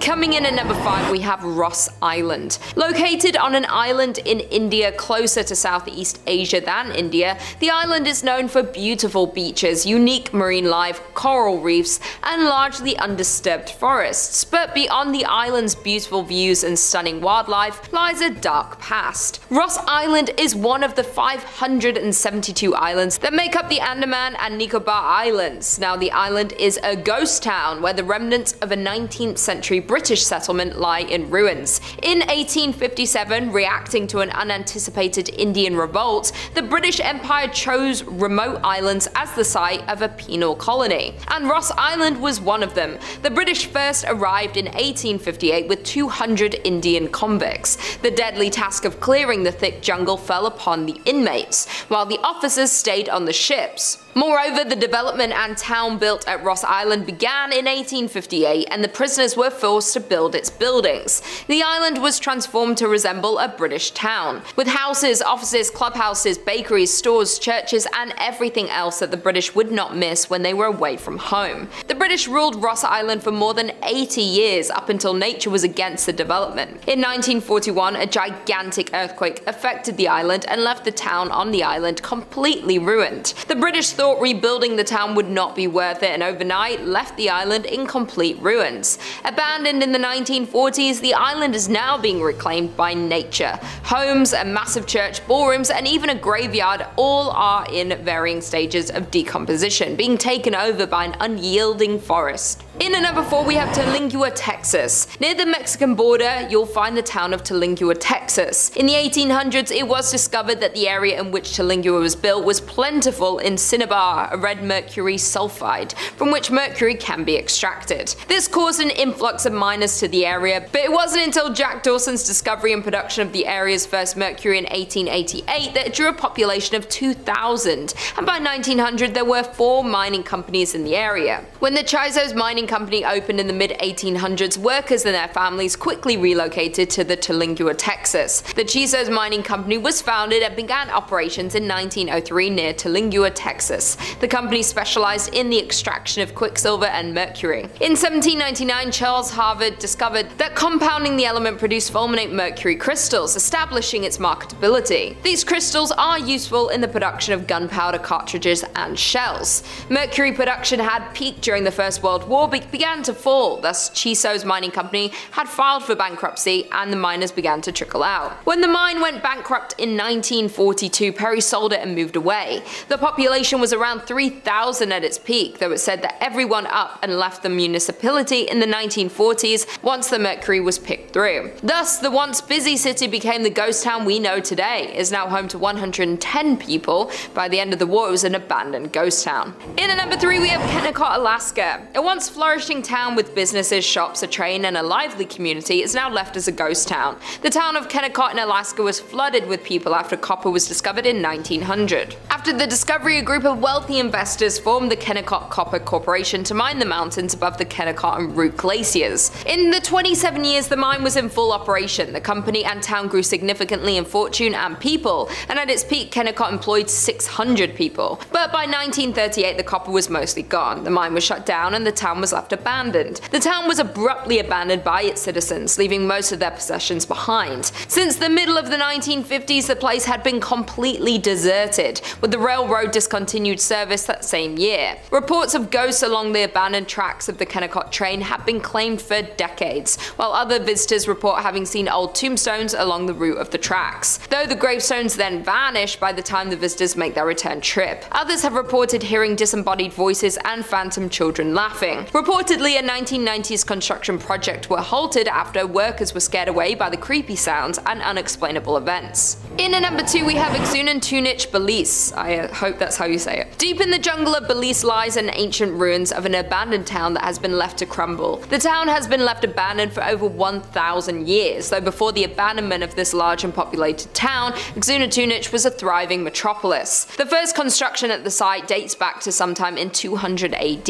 Coming in at number 5, we have Ross Island. Located on an island in India closer to Southeast Asia than India, the island is known for beautiful beaches, unique marine life, coral reefs, and largely undisturbed forests. But beyond the island's beautiful views and stunning wildlife lies a dark past. Ross Island is one of the 572 islands that make up the Andaman and Nicobar Islands. Now, the island is a ghost town where the remnants of a 19th century British settlement lie in ruins. In 1857, reacting to an unanticipated Indian revolt, the British Empire chose remote islands as the site of a penal colony, and Ross Island was one of them. The British first arrived in 1858 with 200 Indian convicts. The deadly task of clearing the thick jungle fell upon the inmates, while the officers stayed on the ships. Moreover, the development and town built at Ross Island began in 1858, and the prisoners were forced to build its buildings. The island was transformed to resemble a British town, with houses, offices, clubhouses, bakeries, stores, churches, and everything else that the British would not miss when they were away from home. The British ruled Ross Island for more than 80 years, up until nature was against the development. In 1941, a gigantic earthquake affected the island and left the town on the island completely ruined. The British thought rebuilding the town would not be worth it, and overnight left the island in complete ruins. Abandoned in the 1940s, the island is now being reclaimed by nature. Homes, a massive church, ballrooms, and even a graveyard all are in varying stages of decomposition, being taken over by an unyielding forest. In at number 4, we have Terlingua, Texas. Near the Mexican border, you'll find the town of Terlingua, Texas. In the 1800s, it was discovered that the area in which Terlingua was built was plentiful in cinnabar, a red mercury sulfide, from which mercury can be extracted. This caused an influx of miners to the area, but it wasn't until Jack Dawson's discovery and production of the area's first mercury in 1888 that it drew a population of 2,000, and by 1900 there were 4 mining companies in the area. When the Chisos Mining Company opened in the mid-1800s, workers and their families quickly relocated to the Terlingua, Texas. The Chisos Mining Company was founded and began operations in 1903 near Terlingua, Texas. The company specialized in the extraction of quicksilver and mercury. In 1799, Charles Harvard discovered that compounding the element produced fulminate mercury crystals, establishing its marketability. These crystals are useful in the production of gunpowder cartridges and shells. Mercury production had peaked during the First World War, but began to fall. Thus, Chisos Mining Company had filed for bankruptcy, and the miners began to trickle out. When the mine went bankrupt in 1942, Perry sold it and moved away. The population was around 3,000 at its peak, though it said that everyone up and left the municipality in the 1940s once the mercury was picked through. Thus, the once busy city became the ghost town we know today. It is now home to 110 people. By the end of the war, it was an abandoned ghost town. In at number 3, we have Kennecott, Alaska. A once flourishing town with businesses, shops, a train, and a lively community is now left as a ghost town. The town of Kennecott in Alaska was flooded with people after copper was discovered in 1900. After the discovery, a group of wealthy investors formed the Kennecott Copper Corporation to mine the mountains above the Kennecott and Root glaciers. In the 27 years the mine was in full operation, the company and town grew significantly in fortune and people, and at its peak Kennecott employed 600 people. But by 1938 the copper was mostly gone, the mine was shut down, and the town was left abandoned. The town was abruptly abandoned by its citizens, leaving most of their possessions behind. Since the middle of the 1950s, the place had been completely deserted, with the railroad discontinued service that same year. Reports of ghosts along the abandoned tracks of the Kennecott train have been claimed for decades, while other visitors report having seen old tombstones along the route of the tracks, though the gravestones then vanish by the time the visitors make their return trip. Others have reported hearing disembodied voices and phantom children laughing. Reportedly, a 1990s construction project were halted after workers were scared away by the creepy sounds and unexplainable events. In at number 2, we have Xunantunich, Belize. I hope that's how you say it. Deep in the jungle of Belize lies an ancient ruins of an abandoned town that has been left to crumble. The town has been left abandoned for over 1,000 years, though before the abandonment of this large and populated town, Xunantunich was a thriving metropolis. The first construction at the site dates back to sometime in 200 AD.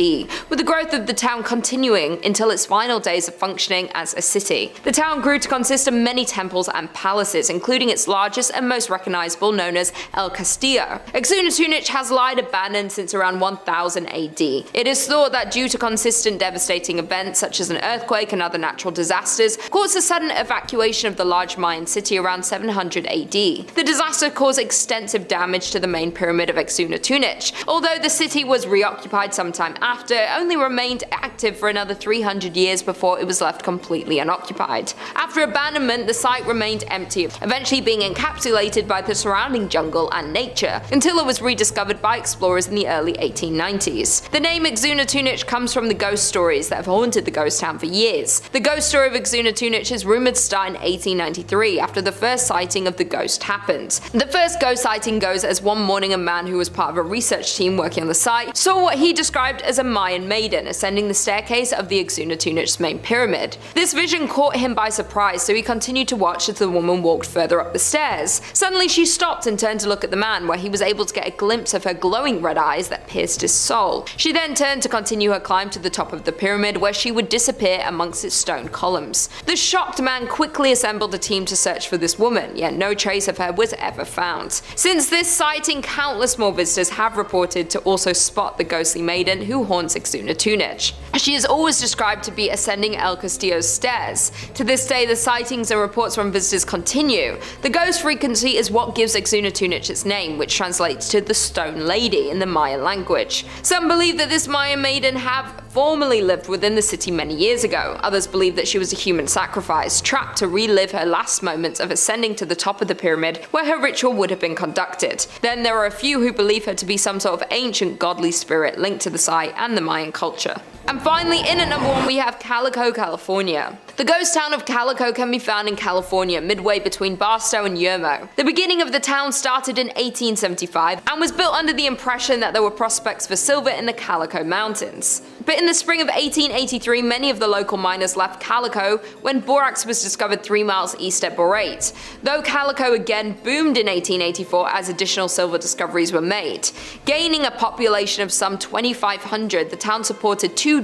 With the growth of the town continuing until its final days of functioning as a city. The town grew to consist of many temples and palaces, including its largest and most recognizable, known as El Castillo. Xunantunich has lied abandoned since around 1000 AD. It is thought that due to consistent devastating events such as an earthquake and other natural disasters, caused a sudden evacuation of the large Mayan city around 700 AD. The disaster caused extensive damage to the main pyramid of Xunantunich. Although the city was reoccupied sometime after, it only remained active for another 300 years before it was left completely unoccupied. After abandonment, the site remained empty, eventually being encapsulated by the surrounding jungle and nature, until it was rediscovered by explorers in the early 1890s. The name Xunantunich comes from the ghost stories that have haunted the ghost town for years. The ghost story of Xunantunich is rumored to start in 1893, after the first sighting of the ghost happened. The first ghost sighting goes as one morning a man who was part of a research team working on the site saw what he described as a Mayan maiden ascending the staircase of the Xunantunich's main pyramid. This vision caught him by surprise, so he continued to watch as the woman walked further up the stairs. Suddenly she stopped and turned to look at the man, where he was able to get a glimpse of her glowing red eyes that pierced his soul. She then turned to continue her climb to the top of the pyramid, where she would disappear amongst its stone columns. The shocked man quickly assembled a team to search for this woman, yet no trace of her was ever found. Since this sighting, countless more visitors have reported to also spot the ghostly maiden who haunts Xunantunich. She is always described to be ascending El Castillo's stairs. To this day, the sightings and reports from visitors continue. The ghost frequency is what gives Xunantunich its name, which translates to the Stone Lady in the Mayan language. Some believe that this Mayan maiden have formerly lived within the city many years ago. Others believe that she was a human sacrifice, trapped to relive her last moments of ascending to the top of the pyramid where her ritual would have been conducted. Then there are a few who believe her to be some sort of ancient godly spirit linked to the site and the Mayan culture. And finally, in at number 1 we have Calico, California. The ghost town of Calico can be found in California, midway between Barstow and Yermo. The beginning of the town started in 1875 and was built under the impression that there were prospects for silver in the Calico Mountains. But in the spring of 1883, many of the local miners left Calico when borax was discovered 3 miles east at Borate. Though Calico again boomed in 1884 as additional silver discoveries were made. Gaining a population of some 2,500, the town supported 24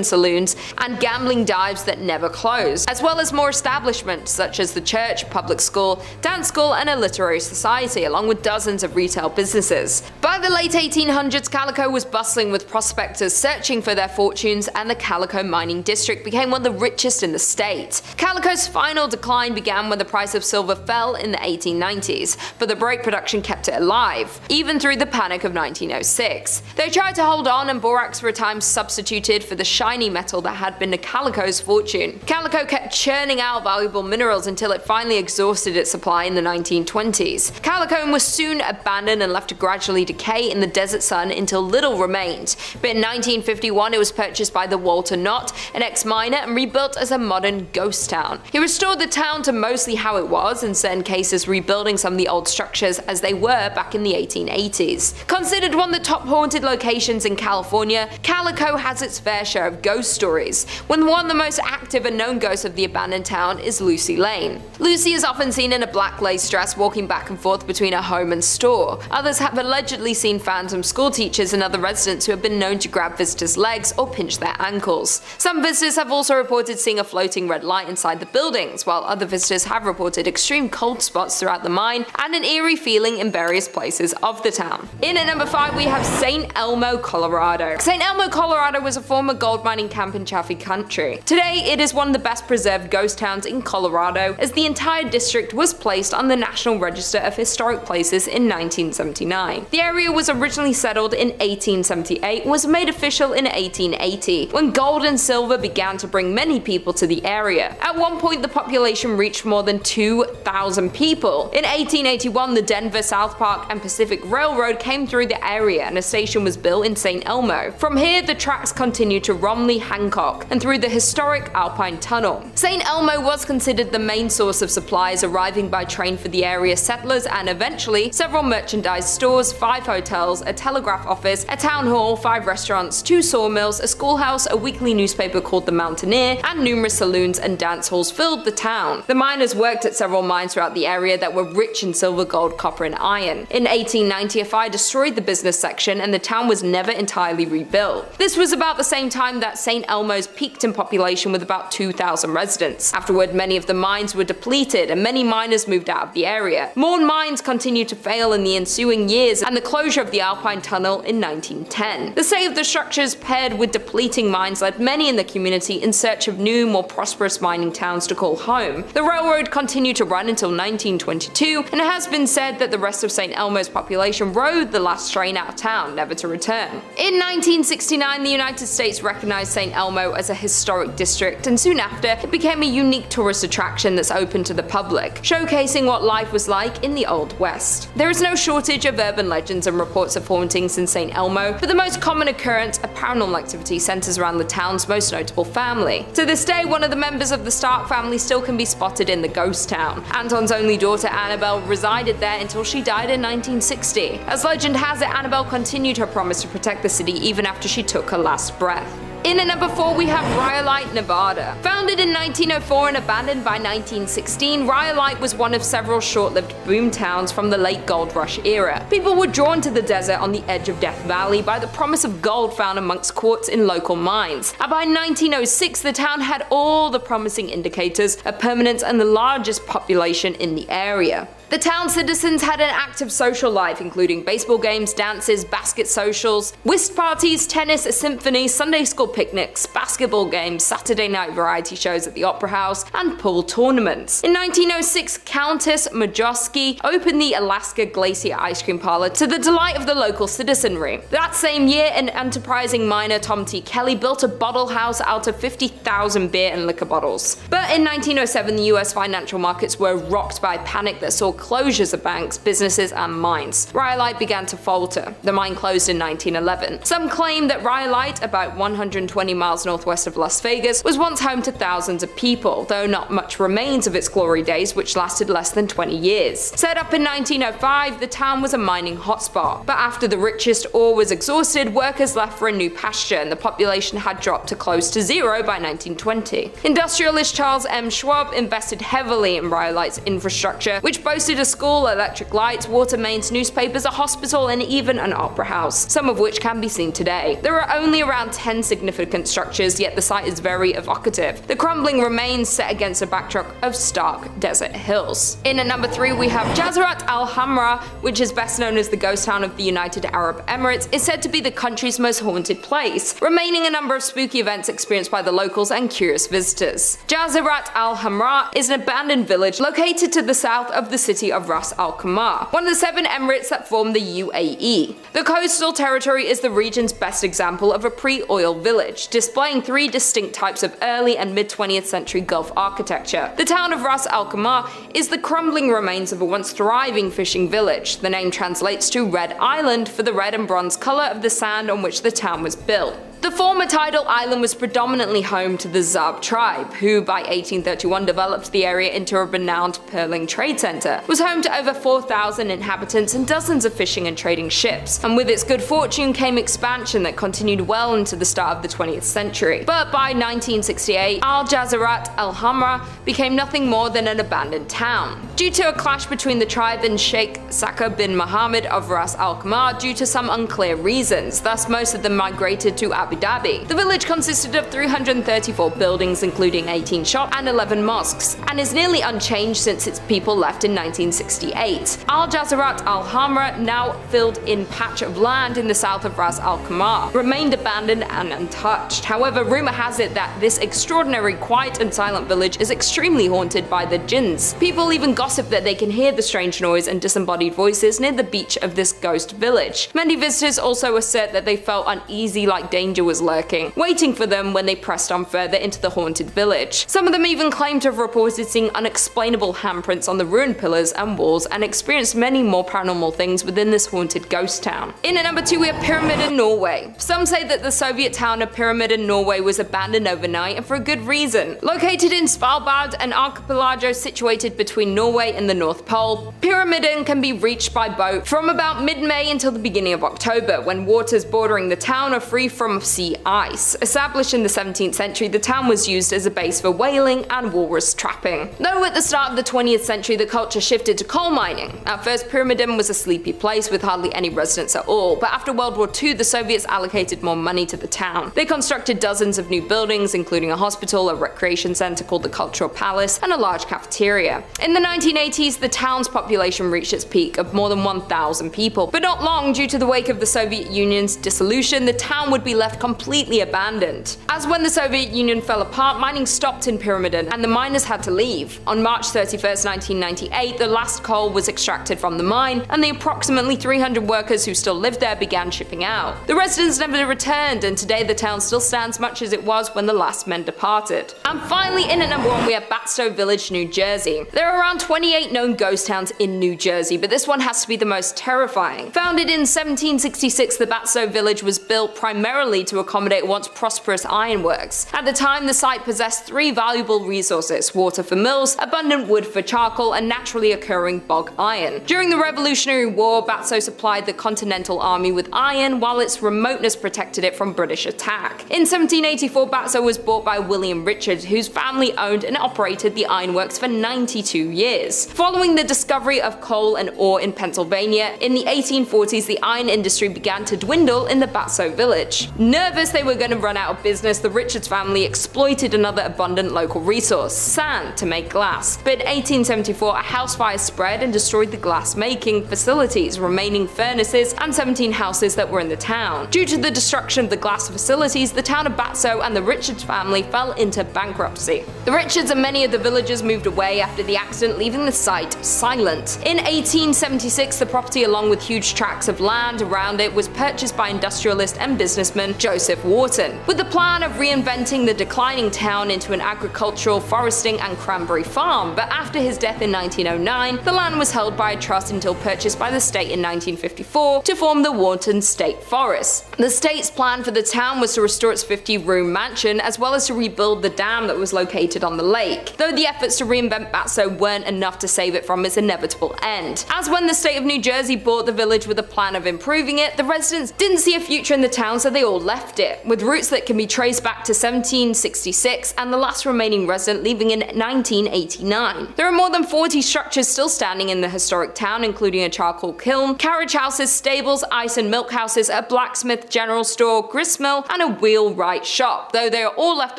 saloons and gambling dives that never closed, as well as more establishments such as the church, public school, dance school, and a literary society, along with dozens of retail businesses. By the late 1800s, Calico was bustling with prospectors searching for their fortunes, and the Calico mining district became one of the richest in the state. Calico's final decline began when the price of silver fell in the 1890s, but the break production kept it alive, even through the panic of 1906. They tried to hold on, and borax for a time substituted for the shiny metal that had been Calico's fortune. Calico kept churning out valuable minerals until it finally exhausted its supply in the 1920s. Calico was soon abandoned and left to gradually decay in the desert sun until little remained, but in 1951 it was purchased by the Walter Knott, an ex-miner, and rebuilt as a modern ghost town. He restored the town to mostly how it was, in certain cases rebuilding some of the old structures as they were back in the 1880s. Considered one of the top haunted locations in California, Calico has its fair share of ghost stories, when one of the most active and known ghosts of the abandoned town is Lucy Lane. Lucy is often seen in a black lace dress walking back and forth between her home and store. Others have allegedly seen phantom school teachers and other residents who have been known to grab visitors' legs or pinch their ankles. Some visitors have also reported seeing a floating red light inside the buildings, while other visitors have reported extreme cold spots throughout the mine and an eerie feeling in various places of the town. In at number 5 we have St. Elmo, Colorado. St. Elmo, Colorado was a former gold mining camp in Chaffee Country. Today it is one of the best preserved ghost towns in Colorado, as the entire district was placed on the National Register of Historic Places in 1979. The area was originally settled in 1878 and was made official in 1880, when gold and silver began to bring many people to the area. At one point the population reached more than 2,000 people. In 1881 the Denver, South Park, and Pacific Railroad came through the area and a station was built in St. Elmo. From here the tracks continued to Romney, Hancock, and through the historic Alpine Tunnel. St. Elmo was considered the main source of supplies arriving by train for the area settlers, and eventually several merchandise stores, 5 hotels, a telegraph office, a town hall, 5 restaurants, 2 sawmills, a schoolhouse, a weekly newspaper called The Mountaineer, and numerous saloons and dance halls filled the town. The miners worked at several mines throughout the area that were rich in silver, gold, copper, and iron, iron. In 1890, a fire destroyed the business section and the town was never entirely rebuilt. This was about the same time that St. Elmo's peaked in population with about 2,000 residents. Afterward, many of the mines were depleted and many miners moved out of the area. More mines continued to fail in the ensuing years and the closure of the Alpine Tunnel in 1910. The state of the structures paired with depleting mines led many in the community in search of new, more prosperous mining towns to call home. The railroad continued to run until 1922, and it has been said that the rest of St. Elmo's population rode the last train out of town, never to return. In 1969, the United States recognized St. Elmo as a historic district, and soon after, it became a unique tourist attraction that's open to the public, showcasing what life was like in the Old West. There is no shortage of urban legends and reports of hauntings in St. Elmo, but the most common occurrence of paranormal activity centers around the town's most notable family. To this day, one of the members of the Stark family still can be spotted in the ghost town. Anton's only daughter Annabelle resided there until she died in 1960. As legend has it, Annabelle continued her promise to protect the city even after she took her last breath. In at number 4 we have Rhyolite, Nevada. Founded in 1904 and abandoned by 1916, Rhyolite was one of several short-lived boom towns from the late gold rush era. People were drawn to the desert on the edge of Death Valley by the promise of gold found amongst quartz in local mines. And by 1906 the town had all the promising indicators of permanence and the largest population in the area. The town's citizens had an active social life, including baseball games, dances, basket socials, whist parties, tennis, a symphony, Sunday school picnics, basketball games, Saturday night variety shows at the Opera House, and pool tournaments. In 1906, Countess Majowski opened the Alaska Glacier Ice Cream Parlor to the delight of the local citizenry. That same year, an enterprising miner, Tom T. Kelly, built a bottle house out of 50,000 beer and liquor bottles. But in 1907, the US financial markets were rocked by panic that saw closures of banks, businesses, and mines. Rhyolite began to falter. The mine closed in 1911. Some claim that Rhyolite, about 120 miles northwest of Las Vegas, was once home to thousands of people, though not much remains of its glory days, which lasted less than 20 years. Set up in 1905, the town was a mining hotspot, but after the richest ore was exhausted, workers left for a new pasture, and the population had dropped to close to zero by 1920. Industrialist Charles M. Schwab invested heavily in Rhyolite's infrastructure, which boasted a school, electric lights, water mains, newspapers, a hospital, and even an opera house, some of which can be seen today. There are only around 10 significant structures, yet the site is very evocative. The crumbling remains set against a backdrop of stark desert hills. In at number 3 we have Jazirat Al Hamra, which is best known as the ghost town of the United Arab Emirates, is said to be the country's most haunted place, remaining a number of spooky events experienced by the locals and curious visitors. Jazirat Al Hamra is an abandoned village located to the south of the city of Ras Al Khaimah, one of the 7 emirates that form the UAE. The coastal territory is the region's best example of a pre-oil village, displaying 3 distinct types of early and mid-20th century Gulf architecture. The town of Ras Al Khaimah is the crumbling remains of a once thriving fishing village. The name translates to Red Island for the red and bronze color of the sand on which the town was built. The former tidal island was predominantly home to the Zab tribe, who by 1831 developed the area into a renowned pearling trade center. It was home to over 4,000 inhabitants and dozens of fishing and trading ships, and with its good fortune came expansion that continued well into the start of the 20th century. But by 1968, Al Jazirat Al Hamra became nothing more than an abandoned town, due to a clash between the tribe and Sheikh Saka bin Mohammed of Ras Al Khaimah due to some unclear reasons. Thus, most of them migrated to Abu Dhabi. The village consisted of 334 buildings, including 18 shops and 11 mosques, and is nearly unchanged since its people left in 1968. Al Jazirat Al Hamra, now filled-in patch of land in the south of Ras Al Khaimah, remained abandoned and untouched. However, rumor has it that this extraordinary quiet and silent village is extremely haunted by the jinns. People even gossip that they can hear the strange noise and disembodied voices near the beach of this ghost village. Many visitors also assert that they felt uneasy, like danger was lurking, waiting for them when they pressed on further into the haunted village. Some of them even claim to have reported seeing unexplainable handprints on the ruined pillars and walls, and experienced many more paranormal things within this haunted ghost town. In at number 2 we have Pyramiden, Norway. Some say that the Soviet town of Pyramiden, Norway was abandoned overnight, and for a good reason. Located in Svalbard, an archipelago situated between Norway and the North Pole, Pyramiden can be reached by boat from about mid-May until the beginning of October, when waters bordering the town are free from deep-sea ice. Established in the 17th century, the town was used as a base for whaling and walrus trapping. Though at the start of the 20th century the culture shifted to coal mining. At first, Pyramiden was a sleepy place with hardly any residents at all, but after World War II the Soviets allocated more money to the town. They constructed dozens of new buildings, including a hospital, a recreation centre called the Cultural Palace, and a large cafeteria. In the 1980s, the town's population reached its peak of more than 1,000 people, but not long, due to the wake of the Soviet Union's dissolution, the town would be left completely abandoned. As when the Soviet Union fell apart, mining stopped in Pyramiden, and the miners had to leave. On March 31st, 1998, the last coal was extracted from the mine, and the approximately 300 workers who still lived there began shipping out. The residents never returned, and today the town still stands much as it was when the last men departed. And finally, in at number 1, we have Batsto Village, New Jersey. There are around 28 known ghost towns in New Jersey, but this one has to be the most terrifying. Founded in 1766, the Batsto Village was built primarily to accommodate once prosperous ironworks. At the time, the site possessed 3 valuable resources: water for mills, abundant wood for charcoal, and naturally occurring bog iron. During the Revolutionary War, Batsto supplied the Continental Army with iron, while its remoteness protected it from British attack. In 1784, Batsto was bought by William Richard, whose family owned and operated the ironworks for 92 years. Following the discovery of coal and ore in Pennsylvania, in the 1840s the iron industry began to dwindle in the Batsto Village. Nervous they were going to run out of business, the Richards family exploited another abundant local resource, sand, to make glass. But in 1874, a house fire spread and destroyed the glass-making facilities, remaining furnaces, and 17 houses that were in the town. Due to the destruction of the glass facilities, the town of Batsto and the Richards family fell into bankruptcy. The Richards and many of the villagers moved away after the accident, leaving the site silent. In 1876, the property, along with huge tracts of land around it, was purchased by industrialist and businessman Joseph Wharton, with the plan of reinventing the declining town into an agricultural, foresting, and cranberry farm. But after his death in 1909, the land was held by a trust until purchased by the state in 1954 to form the Wharton State Forest. The state's plan for the town was to restore its 50-room mansion, as well as to rebuild the dam that was located on the lake, though the efforts to reinvent Batsto weren't enough to save it from its inevitable end. As when the state of New Jersey bought the village with a plan of improving it, the residents didn't see a future in the town, so they all left it, with roots that can be traced back to 1766 and the last remaining resident leaving in 1989. There are more than 40 structures still standing in the historic town, including a charcoal kiln, carriage houses, stables, ice and milk houses, a blacksmith, general store, gristmill, and a wheelwright shop, though they are all left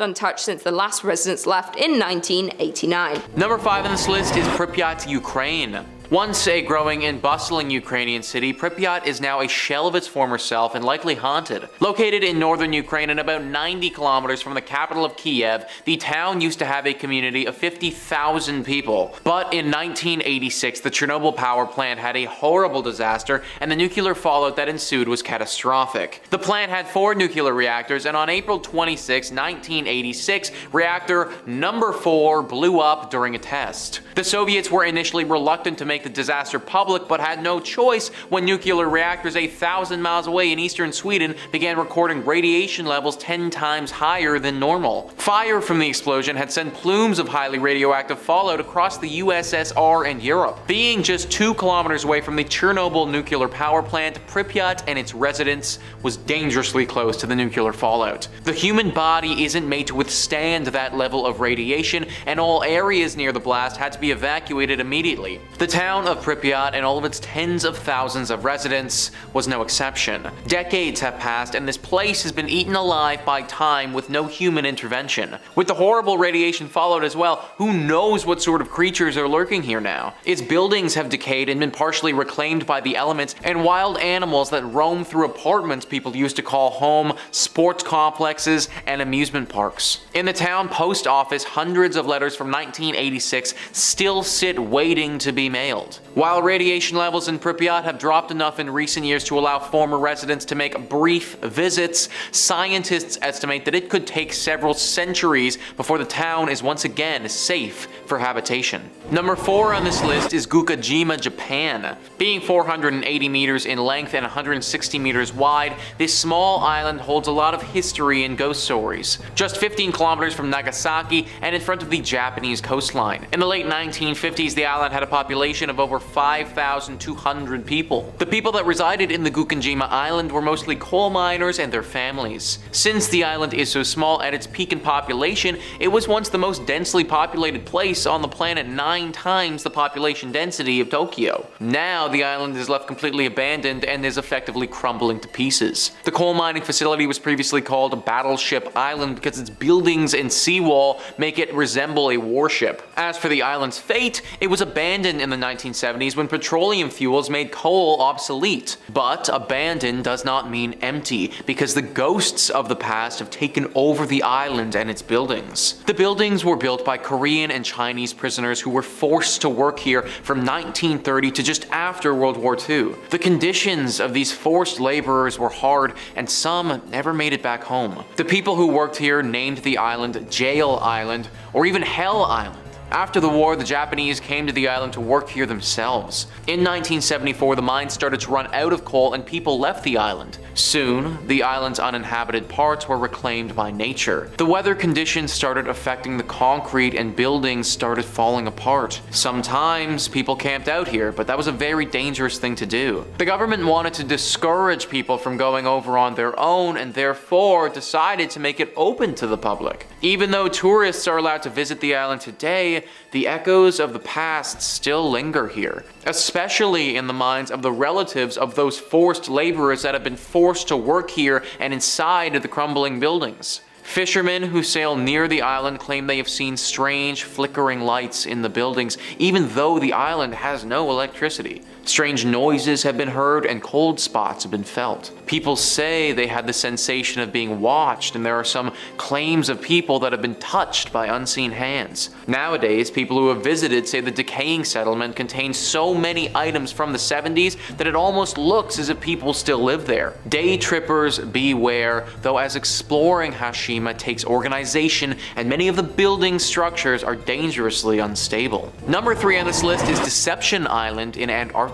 untouched since the last residents left in 1989. Number 5 on this list is Pripyat, Ukraine. Once a growing and bustling Ukrainian city, Pripyat is now a shell of its former self and likely haunted. Located in northern Ukraine and about 90 kilometers from the capital of Kiev, the town used to have a community of 50,000 people. But in 1986, the Chernobyl power plant had a horrible disaster, and the nuclear fallout that ensued was catastrophic. The plant had 4 nuclear reactors, and on April 26, 1986, reactor number 4 blew up during a test. The Soviets were initially reluctant to make the disaster public, but had no choice when nuclear reactors 1,000 miles away in eastern Sweden began recording radiation levels 10 times higher than normal. Fire from the explosion had sent plumes of highly radioactive fallout across the USSR and Europe. Being just 2 kilometers away from the Chernobyl nuclear power plant, Pripyat and its residents was dangerously close to the nuclear fallout. The human body isn't made to withstand that level of radiation, and all areas near the blast had to be evacuated immediately. The town of Pripyat and all of its tens of thousands of residents was no exception. Decades have passed, and this place has been eaten alive by time with no human intervention. With the horrible radiation fallout as well, who knows what sort of creatures are lurking here now? Its buildings have decayed and been partially reclaimed by the elements, and wild animals that roam through apartments people used to call home, sports complexes, and amusement parks. In the town post office, hundreds of letters from 1986 still sit waiting to be mailed. While radiation levels in Pripyat have dropped enough in recent years to allow former residents to make brief visits, scientists estimate that it could take several centuries before the town is once again safe for habitation. Number 4 on this list is Gunkanjima, Japan. Being 480 meters in length and 160 meters wide, this small island holds a lot of history and ghost stories. Just 15 kilometers from Nagasaki and in front of the Japanese coastline. In the late 1950s, the island had a population of over 5,200 people. The people that resided in the Gunkanjima island were mostly coal miners and their families. Since the island is so small, at its peak in population, it was once the most densely populated place on the planet, 9 times the population density of Tokyo. Now, the island is left completely abandoned and is effectively crumbling to pieces. The coal mining facility was previously called Battleship Island because its buildings and seawall make it resemble a warship. As for the island's fate, it was abandoned in the 1970s when petroleum fuels made coal obsolete. But abandoned does not mean empty, because the ghosts of the past have taken over the island and its buildings. The buildings were built by Korean and Chinese prisoners who were forced to work here from 1930 to just after World War II. The conditions of these forced laborers were hard, and some never made it back home. The people who worked here named the island Jail Island, or even Hell Island. After the war, the Japanese came to the island to work here themselves. In 1974, the mines started to run out of coal and people left the island. Soon, the island's uninhabited parts were reclaimed by nature. The weather conditions started affecting the concrete and buildings started falling apart. Sometimes people camped out here, but that was a very dangerous thing to do. The government wanted to discourage people from going over on their own and therefore decided to make it open to the public. Even though tourists are allowed to visit the island today, the echoes of the past still linger here, especially in the minds of the relatives of those forced laborers that have been forced to work here and inside the crumbling buildings. Fishermen who sail near the island claim they have seen strange flickering lights in the buildings, even though the island has no electricity. Strange noises have been heard and cold spots have been felt. People say they had the sensation of being watched, and there are some claims of people that have been touched by unseen hands. Nowadays, people who have visited say the decaying settlement contains so many items from the 70s that it almost looks as if people still live there. Day trippers beware, though, as exploring Hashima takes organization and many of the building structures are dangerously unstable. Number 3 on this list is Deception Island in Antarctica.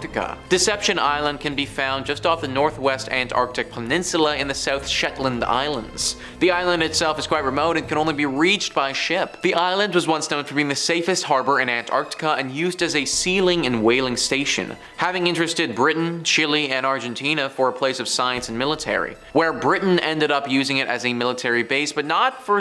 Deception Island can be found just off the northwest Antarctic Peninsula in the South Shetland Islands. The island itself is quite remote and can only be reached by ship. The island was once known for being the safest harbor in Antarctica and used as a sealing and whaling station, having interested Britain, Chile, and Argentina for a place of science and military, where Britain ended up using it as a military base, but not for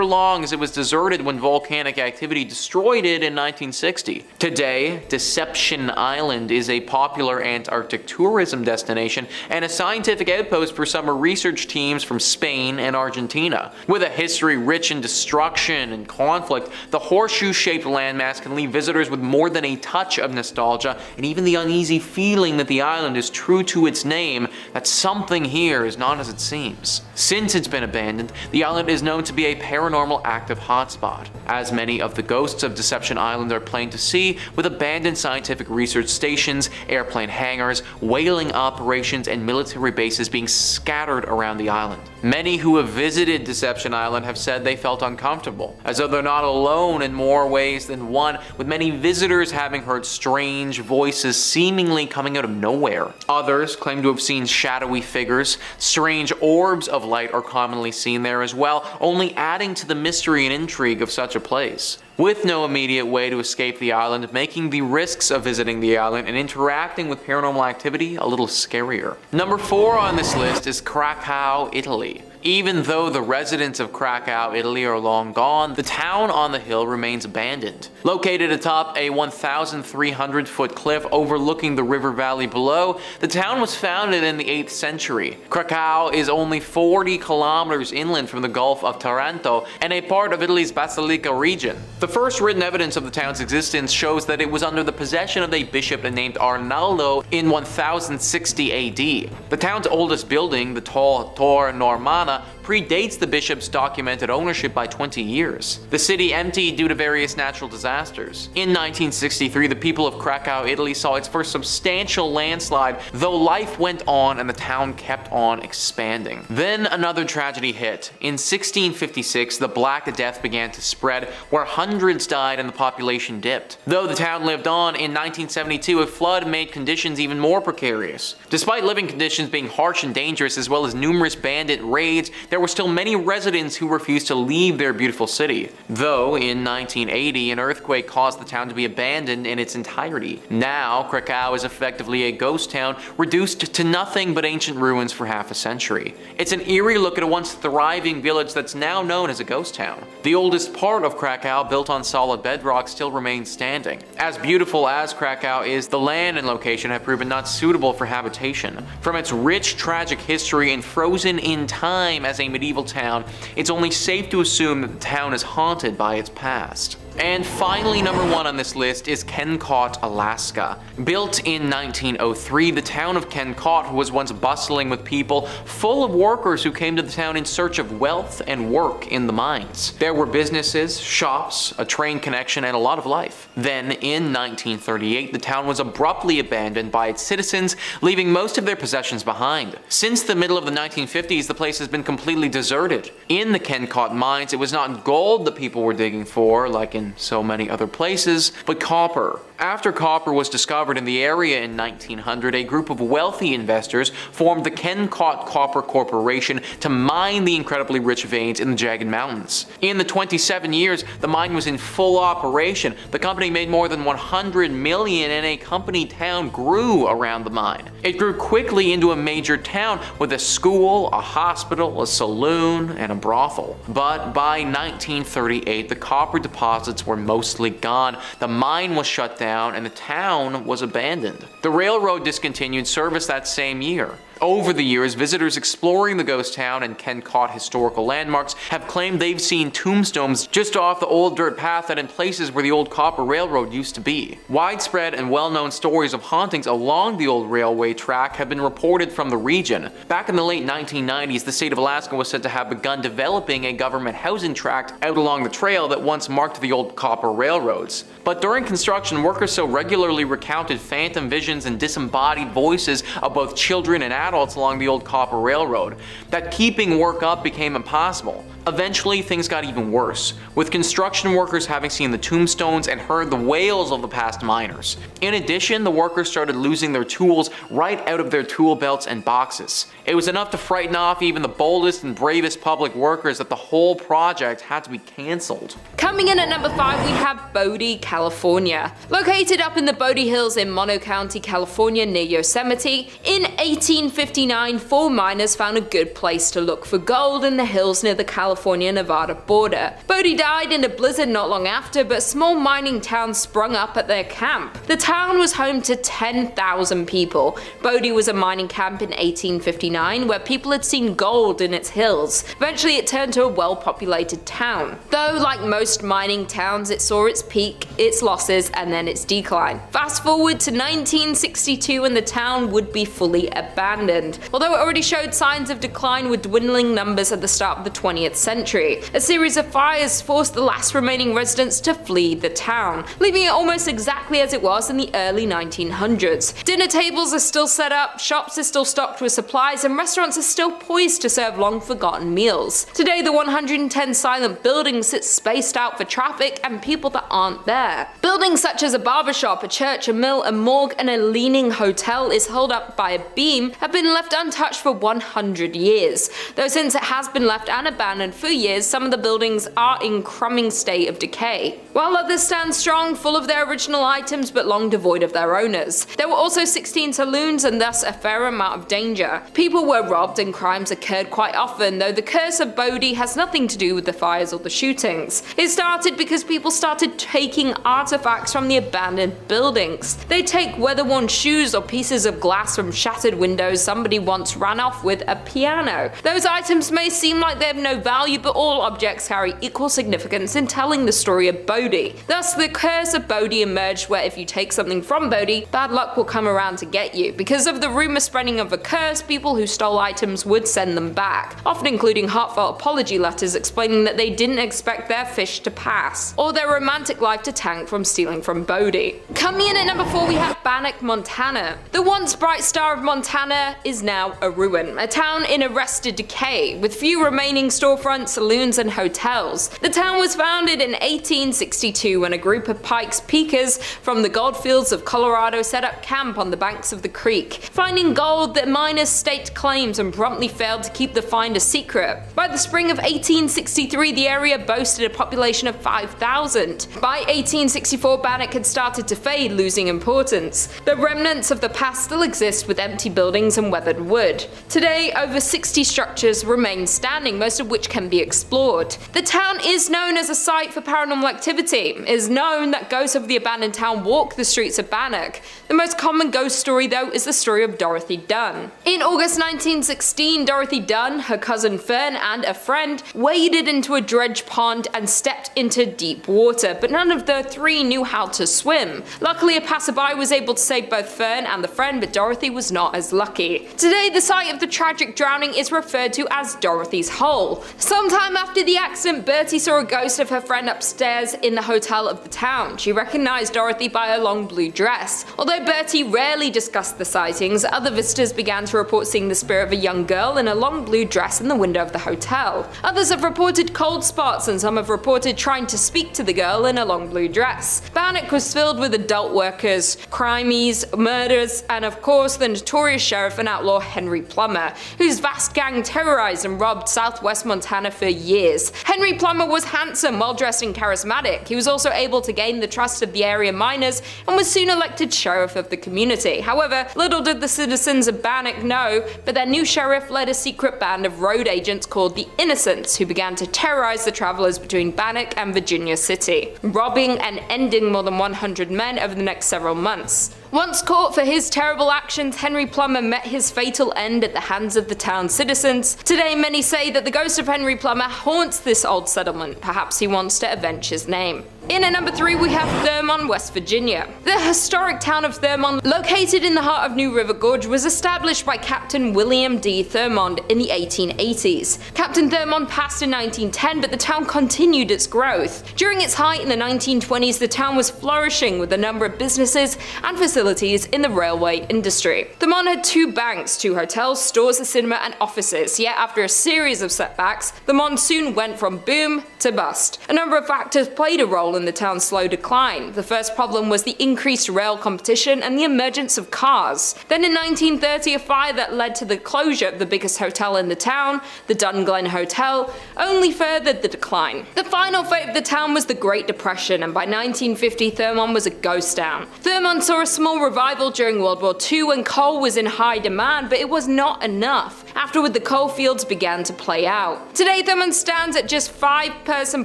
long, as it was deserted when volcanic activity destroyed it in 1960. Today, Deception Island is a popular Antarctic tourism destination and a scientific outpost for summer research teams from Spain and Argentina. With a history rich in destruction and conflict, the horseshoe-shaped landmass can leave visitors with more than a touch of nostalgia and even the uneasy feeling that the island is true to its name, that something here is not as it seems. Since it's been abandoned, the island is known to be a paranormal active hotspot, as many of the ghosts of Deception Island are plain to see, with abandoned scientific research stations, airplane hangars, whaling operations, and military bases being scattered around the island. Many who have visited Deception Island have said they felt uncomfortable, as though they're not alone in more ways than one, with many visitors having heard strange voices seemingly coming out of nowhere. Others claim to have seen shadowy figures. Strange orbs of light are commonly seen there as well, only adding to the mystery and intrigue of such a place. With no immediate way to escape the island, making the risks of visiting the island and interacting with paranormal activity a little scarier. Number 4 on this list is Craco, Italy. Even though the residents of Craco, Italy are long gone, the town on the hill remains abandoned. Located atop a 1,300-foot cliff overlooking the river valley below, the town was founded in the 8th century. Craco is only 40 kilometers inland from the Gulf of Taranto and a part of Italy's Basilicata region. The first written evidence of the town's existence shows that it was under the possession of a bishop named Arnaldo in 1060 AD. The town's oldest building, the tall Torre Normanna, predates the bishop's documented ownership by 20 years. The city emptied due to various natural disasters. In 1963, the people of Craco, Italy saw its first substantial landslide, though life went on and the town kept on expanding. Then another tragedy hit. In 1656, the Black Death began to spread, where hundreds died and the population dipped. Though the town lived on, in 1972, a flood made conditions even more precarious. Despite living conditions being harsh and dangerous, as well as numerous bandit raids, there were still many residents who refused to leave their beautiful city. Though, in 1980, an earthquake caused the town to be abandoned in its entirety. Now, Craco is effectively a ghost town, reduced to nothing but ancient ruins for half a century. It's an eerie look at a once thriving village that's now known as a ghost town. The oldest part of Craco, built on solid bedrock, still remains standing. As beautiful as Craco is, the land and location have proven not suitable for habitation. From its rich, tragic history and frozen in time as a medieval town, it's only safe to assume that the town is haunted by its past. And finally, number 1 on this list is Kennecott, Alaska. Built in 1903, the town of Kennecott was once bustling with people, full of workers who came to the town in search of wealth and work in the mines. There were businesses, shops, a train connection, and a lot of life. Then, in 1938, the town was abruptly abandoned by its citizens, leaving most of their possessions behind. Since the middle of the 1950s, the place has been completely deserted. In the Kennecott mines, it was not gold that people were digging for, like in so many other places, but copper. After copper was discovered in the area in 1900, a group of wealthy investors formed the Kennecott Copper Corporation to mine the incredibly rich veins in the jagged mountains. In the 27 years the mine was in full operation, the company made more than $100 million, and a company town grew around the mine. It grew quickly into a major town with a school, a hospital, a saloon, and a brothel. But by 1938, the copper deposits were mostly gone, the mine was shut down, and the town was abandoned. The railroad discontinued service that same year. Over the years, visitors exploring the ghost town and Kennecott historical landmarks have claimed they've seen tombstones just off the old dirt path and in places where the old copper railroad used to be. Widespread and well-known stories of hauntings along the old railway track have been reported from the region. Back in the late 1990s, the state of Alaska was said to have begun developing a government housing tract out along the trail that once marked the old copper railroads. But during construction, workers so regularly recounted phantom visions and disembodied voices of both children and adults along the old copper railroad that keeping work up became impossible. Eventually, things got even worse, with construction workers having seen the tombstones and heard the wails of the past miners. In addition, the workers started losing their tools right out of their tool belts and boxes. It was enough to frighten off even the boldest and bravest public workers that the whole project had to be cancelled. Coming in at number 5, we have Bodie, California. Located up in the Bodie Hills in Mono County, California, near Yosemite, in 1859, 4 miners found a good place to look for gold in the hills near the California-Nevada border. Bodie died in a blizzard not long after, but a small mining town sprung up at their camp. The town was home to 10,000 people. Bodie was a mining camp in 1859 where people had seen gold in its hills. Eventually it turned to a well-populated town. Though, like most mining towns, it saw its peak, its losses, and then its decline. Fast forward to 1962 and the town would be fully abandoned. Although it already showed signs of decline with dwindling numbers at the start of the 20th century. A series of fires forced the last remaining residents to flee the town, leaving it almost exactly as it was in the early 1900s. Dinner tables are still set up, shops are still stocked with supplies, and restaurants are still poised to serve long-forgotten meals. Today, the 110 silent buildings sit spaced out for traffic and people that aren't there. Buildings such as a barbershop, a church, a mill, a morgue, and a leaning hotel is held up by a beam have been left untouched for 100 years. Though since it has been left and abandoned for years, some of the buildings are in crumbling state of decay, while others stand strong, full of their original items but long devoid of their owners. There were also 16 saloons and thus a fair amount of danger. People were robbed and crimes occurred quite often, though the curse of Bodie has nothing to do with the fires or the shootings. It started because people started taking artifacts from the abandoned buildings. They take weather-worn shoes or pieces of glass from shattered windows. Somebody once ran off with a piano. Those items may seem like they have no value, but all objects carry equal significance in telling the story of Bodie. Thus, the curse of Bodie emerged, where if you take something from Bodie, bad luck will come around to get you. Because of the rumor spreading of a curse, people who stole items would send them back, often including heartfelt apology letters explaining that they didn't expect their fish to pass, or their romantic life to tank from stealing from Bodie. Coming in at number 4, we have Bannack, Montana. The once bright star of Montana is now a ruin, a town in arrested decay, with few remaining storefronts waterfront saloons and hotels. The town was founded in 1862 when a group of Pikes Peakers from the goldfields of Colorado set up camp on the banks of the creek. Finding gold, the miners staked claims and promptly failed to keep the find a secret. By the spring of 1863, the area boasted a population of 5,000. By 1864, Bannack had started to fade, losing importance. The remnants of the past still exist with empty buildings and weathered wood. Today, over 60 structures remain standing, most of which can be explored. The town is known as a site for paranormal activity. It is known that ghosts of the abandoned town walk the streets of Bannack. The most common ghost story, though, is the story of Dorothy Dunn. In August 1916, Dorothy Dunn, her cousin Fern, and a friend waded into a dredge pond and stepped into deep water, but none of the three knew how to swim. Luckily, a passerby was able to save both Fern and the friend, but Dorothy was not as lucky. Today, the site of the tragic drowning is referred to as Dorothy's Hole. Sometime after the accident, Bertie saw a ghost of her friend upstairs in the hotel of the town. She recognized Dorothy by her long blue dress. Although Bertie rarely discussed the sightings, other visitors began to report seeing the spirit of a young girl in a long blue dress in the window of the hotel. Others have reported cold spots, and some have reported trying to speak to the girl in a long blue dress. Bannack was filled with adult workers, crimes, murders, and of course the notorious sheriff and outlaw Henry Plummer, whose vast gang terrorized and robbed southwest Montana for years. Henry Plummer was handsome, well-dressed, and charismatic. He was also able to gain the trust of the area miners and was soon elected sheriff of the community. However, little did the citizens of Bannack know, but their new sheriff led a secret band of road agents called the Innocents, who began to terrorize the travelers between Bannack and Virginia City, robbing and ending more than 100 men over the next several months. Once caught for his terrible actions, Henry Plummer met his fatal end at the hands of the town's citizens. Today, many say that the ghost of Henry Plummer haunts this old settlement. Perhaps he wants to avenge his name. In at number 3, we have Thurmond, West Virginia. The historic town of Thurmond, located in the heart of New River Gorge, was established by Captain William D. Thurmond in the 1880s. Captain Thurmond passed in 1910, but the town continued its growth. During its height in the 1920s, the town was flourishing with a number of businesses and facilities in the railway industry. Thurmond had 2 banks, 2 hotels, stores, a cinema, and offices, yet after a series of setbacks, Thurmond soon went from boom to bust. A number of factors played a role in the town's slow decline. The first problem was the increased rail competition and the emergence of cars. Then in 1930, a fire that led to the closure of the biggest hotel in the town, the Dunglen Hotel, only furthered the decline. The final fate of the town was the Great Depression, and by 1950, Thurmond was a ghost town. Thurmond saw a small revival during World War II when coal was in high demand, but it was not enough. Afterward, the coal fields began to play out. Today, Thurmond stands at just 5-person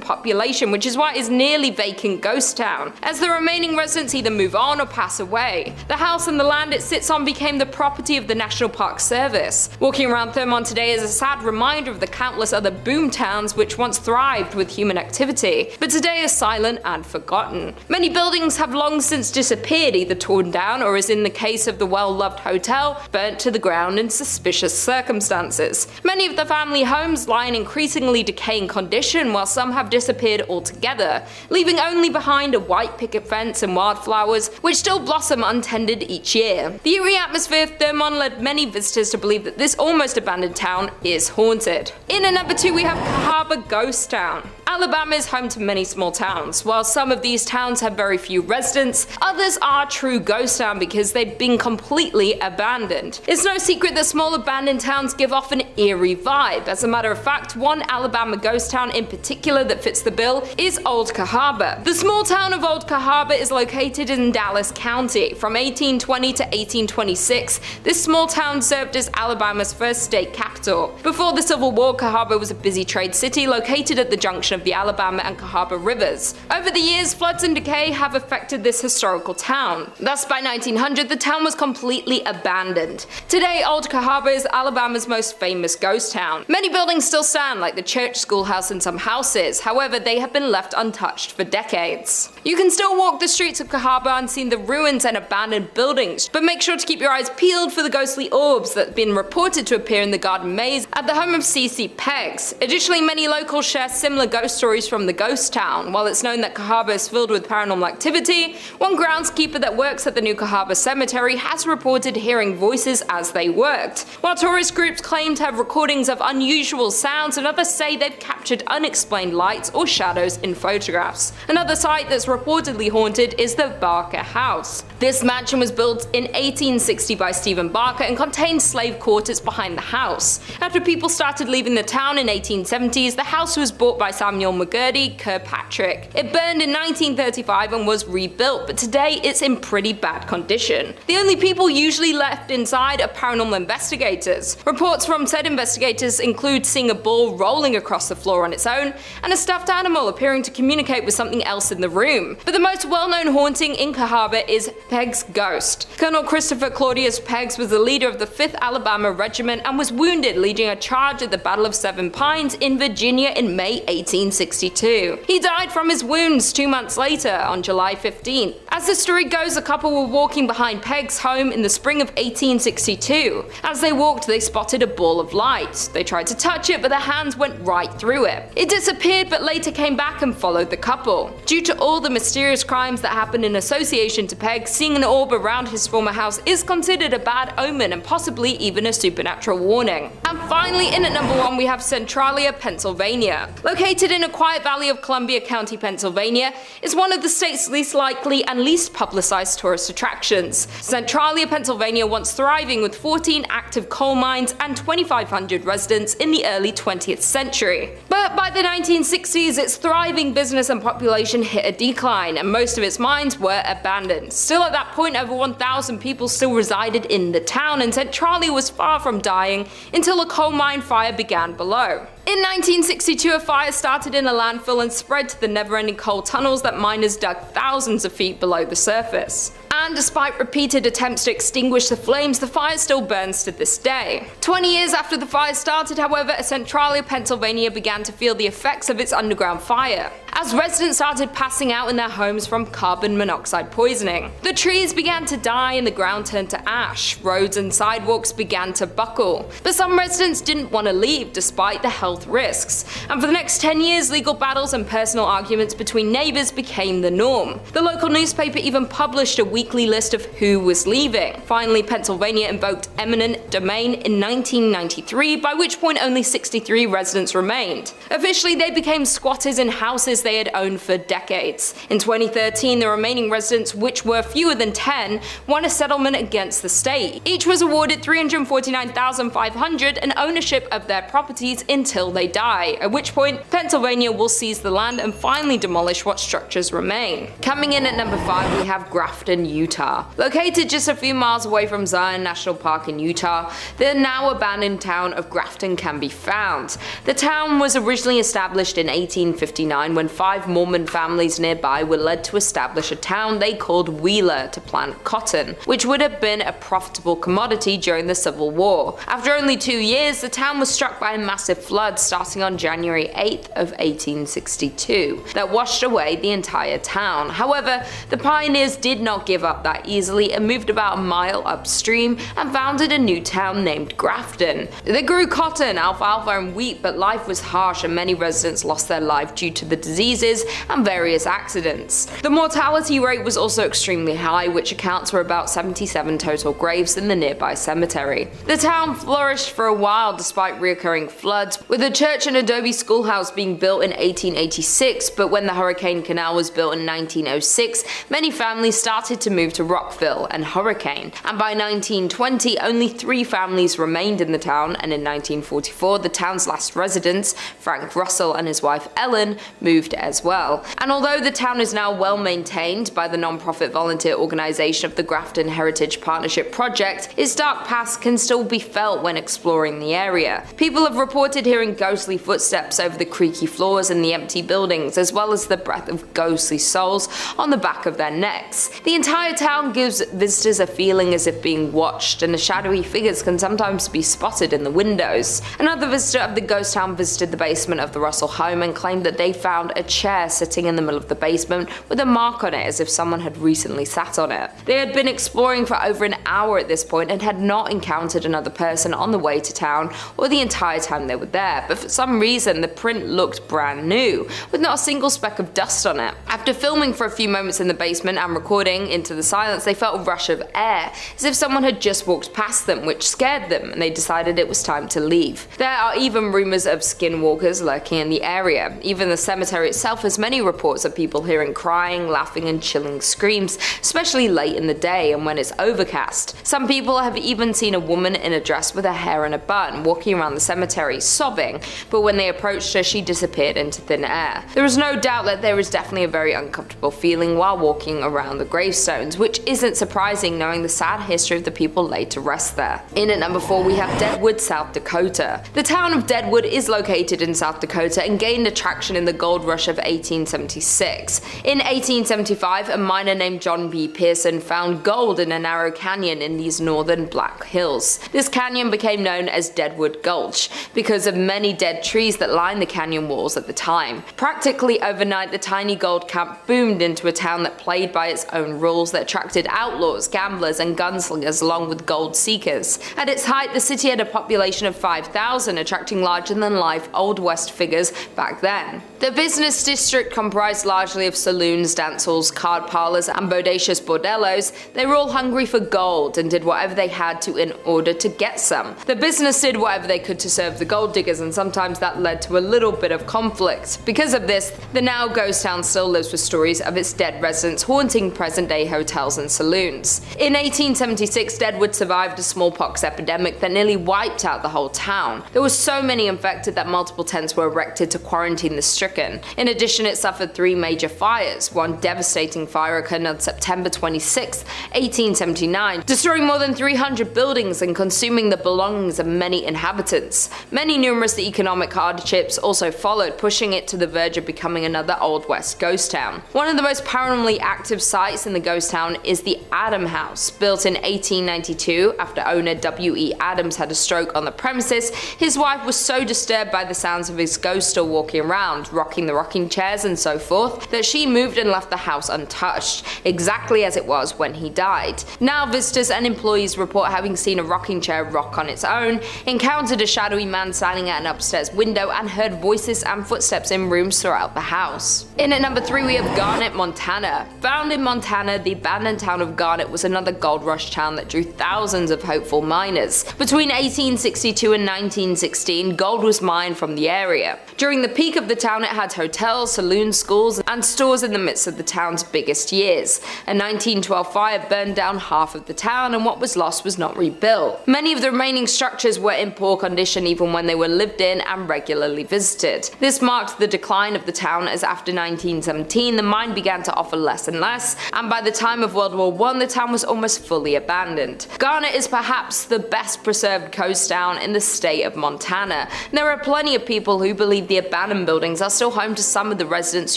population, which is why it is nearly vacant ghost town, as the remaining residents either move on or pass away. The house and the land it sits on became the property of the National Park Service. Walking around Thurmond today is a sad reminder of the countless other boom towns which once thrived with human activity, but today are silent and forgotten. Many buildings have long since disappeared, either torn down or, as in the case of the well-loved hotel, burnt to the ground in suspicious circumstances. Many of the family homes lie in increasingly decaying condition, while some have disappeared altogether, leaving only behind a white picket fence and wildflowers which still blossom untended each year. The eerie atmosphere of Thurmond led many visitors to believe that this almost abandoned town is haunted. In at number 2, we have Cahaba Ghost Town. Alabama is home to many small towns. While some of these towns have very few residents, others are true ghost town because they've been completely abandoned. It's no secret that small abandoned towns give off an eerie vibe. As a matter of fact, one Alabama ghost town in particular that fits the bill is Old Cahaba. The small town of Old Cahaba is located in Dallas County. From 1820 to 1826, this small town served as Alabama's first state capital. Before the Civil War, Cahaba was a busy trade city located at the junction of the Alabama and Cahaba rivers. Over the years, floods and decay have affected this historical town. Thus, by 1900, the town was completely abandoned. Today, Old Cahaba is Alabama's most famous ghost town. Many buildings still stand, like the church, schoolhouse, and some houses. However, they have been left untouched for decades. You can still walk the streets of Cahaba and see the ruins and abandoned buildings, but make sure to keep your eyes peeled for the ghostly orbs that have been reported to appear in the garden maze at the home of C.C. Peggs. Additionally, many locals share similar ghost ghost stories from the ghost town. While it's known that Cahaba is filled with paranormal activity, one groundskeeper that works at the new Cahaba cemetery has reported hearing voices as they worked. While tourist groups claim to have recordings of unusual sounds, and others say they've captured unexplained lights or shadows in photographs. Another site that's reportedly haunted is the Barker House. This mansion was built in 1860 by Stephen Barker and contained slave quarters behind the house. After people started leaving the town in 1870s, the house was bought by Samuel McGurdy Kirkpatrick. It burned in 1935 and was rebuilt, but today it's in pretty bad condition. The only people usually left inside are paranormal investigators. Reports from said investigators include seeing a ball rolling across the floor on its own, and a stuffed animal appearing to communicate with something else in the room. But the most well-known haunting in Cahaba is Pegg's ghost. Colonel Christopher Claudius Peggs was the leader of the 5th Alabama Regiment and was wounded leading a charge at the Battle of Seven Pines in Virginia in May 1862. He died from his wounds 2 months later, on July 15th. As the story goes, a couple were walking behind Pegg's home in the spring of 1862. As they walked, they spotted a ball of light. They tried to touch it, but their hands went right through it. It disappeared, but later came back and followed the couple. Due to all the mysterious crimes that happened in association to Pegg, seeing an orb around his former house is considered a bad omen and possibly even a supernatural warning. And finally, in at number 1, we have Centralia, Pennsylvania. Located in a quiet valley of Columbia County, Pennsylvania, is one of the state's least likely and least publicized tourist attractions. Centralia, Pennsylvania, once thriving with 14 active coal mines and 2,500 residents in the early 20th century. But by the 1960s, its thriving business and population hit a decline, and most of its mines were abandoned. Still at that point, over 1,000 people still resided in the town, and Centralia was far from dying until a coal mine fire began below. In 1962, a fire started in a landfill and spread to the never-ending coal tunnels that miners dug thousands of feet below the surface. And despite repeated attempts to extinguish the flames, the fire still burns to this day. 20 years after the fire started, however, Centralia, Pennsylvania began to feel the effects of its underground fire, as residents started passing out in their homes from carbon monoxide poisoning. The trees began to die and the ground turned to ash. Roads and sidewalks began to buckle. But some residents didn't want to leave despite the health risks, and for the next 10 years, legal battles and personal arguments between neighbors became the norm. The local newspaper even published a weekly list of who was leaving. Finally, Pennsylvania invoked eminent domain in 1993, by which point only 63 residents remained. Officially, they became squatters in houses they had owned for decades. In 2013, the remaining residents, which were fewer than 10, won a settlement against the state. Each was awarded $349,500 and ownership of their properties until they die, at which point Pennsylvania will seize the land and finally demolish what structures remain. Coming in at number 5, we have Grafton, Utah. Located just a few miles away from Zion National Park in Utah, the now abandoned town of Grafton can be found. The town was originally established in 1859 when 5 Mormon families nearby were led to establish a town they called Wheeler to plant cotton, which would have been a profitable commodity during the Civil War. After only 2 years, the town was struck by a massive flood starting on January 8th of 1862 that washed away the entire town. However, the pioneers did not give up that easily and moved about a mile upstream and founded a new town named Grafton. They grew cotton, alfalfa and wheat, but life was harsh and many residents lost their life due to the diseases and various accidents. The mortality rate was also extremely high, which accounts for about 77 total graves in the nearby cemetery. The town flourished for a while despite recurring floods, with a church and adobe schoolhouse being built in 1886, but when the Hurricane Canal was built in 1906, many families started to move to Rockville and Hurricane, and by 1920 only 3 families remained in the town, and in 1944 the town's last residents, Frank Russell and his wife Ellen, moved as well. And although the town is now well maintained by the non-profit volunteer organization of the Grafton Heritage Partnership Project, its dark past can still be felt when exploring the area. People have reported hearing ghostly footsteps over the creaky floors in the empty buildings, as well as the breath of ghostly souls on the back of their necks. The entire entire town gives visitors a feeling as if being watched, and the shadowy figures can sometimes be spotted in the windows. Another visitor of the ghost town visited the basement of the Russell home and claimed that they found a chair sitting in the middle of the basement with a mark on it as if someone had recently sat on it. They had been exploring for over an hour at this point and had not encountered another person on the way to town or the entire time they were there, but for some reason the print looked brand new, with not a single speck of dust on it. After filming for a few moments in the basement and recording into the silence, they felt a rush of air, as if someone had just walked past them, which scared them, and they decided it was time to leave. There are even rumours of skinwalkers lurking in the area. Even the cemetery itself has many reports of people hearing crying, laughing and chilling screams, especially late in the day and when it's overcast. Some people have even seen a woman in a dress with her hair in a bun walking around the cemetery sobbing, but when they approached her she disappeared into thin air. There is no doubt that there is definitely a very uncomfortable feeling while walking around the gravestones, which isn't surprising knowing the sad history of the people laid to rest there. In at number 4 we have Deadwood, South Dakota. The town of Deadwood is located in South Dakota and gained attraction in the gold rush of 1876. In 1875, a miner named John B. Pearson found gold in a narrow canyon in these northern Black Hills. This canyon became known as Deadwood Gulch because of many dead trees that lined the canyon walls at the time. Practically overnight, the tiny gold camp boomed into a town that played by its own rules that attracted outlaws, gamblers and gunslingers along with gold seekers. At its height, the city had a population of 5,000, attracting larger-than-life Old West figures back then. The business district comprised largely of saloons, dance halls, card parlors and bodacious bordellos. They were all hungry for gold and did whatever they had to in order to get some. The business did whatever they could to serve the gold diggers, and sometimes that led to a little bit of conflict. Because of this, the now ghost town still lives with stories of its dead residents haunting present-day hotels and saloons. In 1876, Deadwood survived a smallpox epidemic that nearly wiped out the whole town. There were so many infected that multiple tents were erected to quarantine the stricken. In addition, it suffered 3 major fires. One devastating fire occurred on September 26, 1879, destroying more than 300 buildings and consuming the belongings of many inhabitants. Many numerous economic hardships also followed, pushing it to the verge of becoming another Old West ghost town. One of the most paranormally active sites in the ghost town is the Adam House. Built in 1892 after owner W.E. Adams had a stroke on the premises, his wife was so disturbed by the sounds of his ghost still walking around, rocking the rocking chairs and so forth, that she moved and left the house untouched, exactly as it was when he died. Now visitors and employees report having seen a rocking chair rock on its own, encountered a shadowy man standing at an upstairs window, and heard voices and footsteps in rooms throughout the house. In at number 3 we have Garnet, Montana. Found in Montana, the abandoned town of Garnet was another gold rush town that drew thousands of hopeful miners. Between 1862 and 1916, gold was mined from the area. During the peak of the town, it had hotels, saloons, schools, and stores in the midst of the town's biggest years. A 1912 fire burned down half of the town, and what was lost was not rebuilt. Many of the remaining structures were in poor condition even when they were lived in and regularly visited. This marked the decline of the town, as after 1917 the mine began to offer less and less, and by the time of World War I the town was almost fully abandoned. Garnet is perhaps the best preserved coast town in the state of Montana. There are plenty of people who believe the abandoned buildings are still home to some of the residents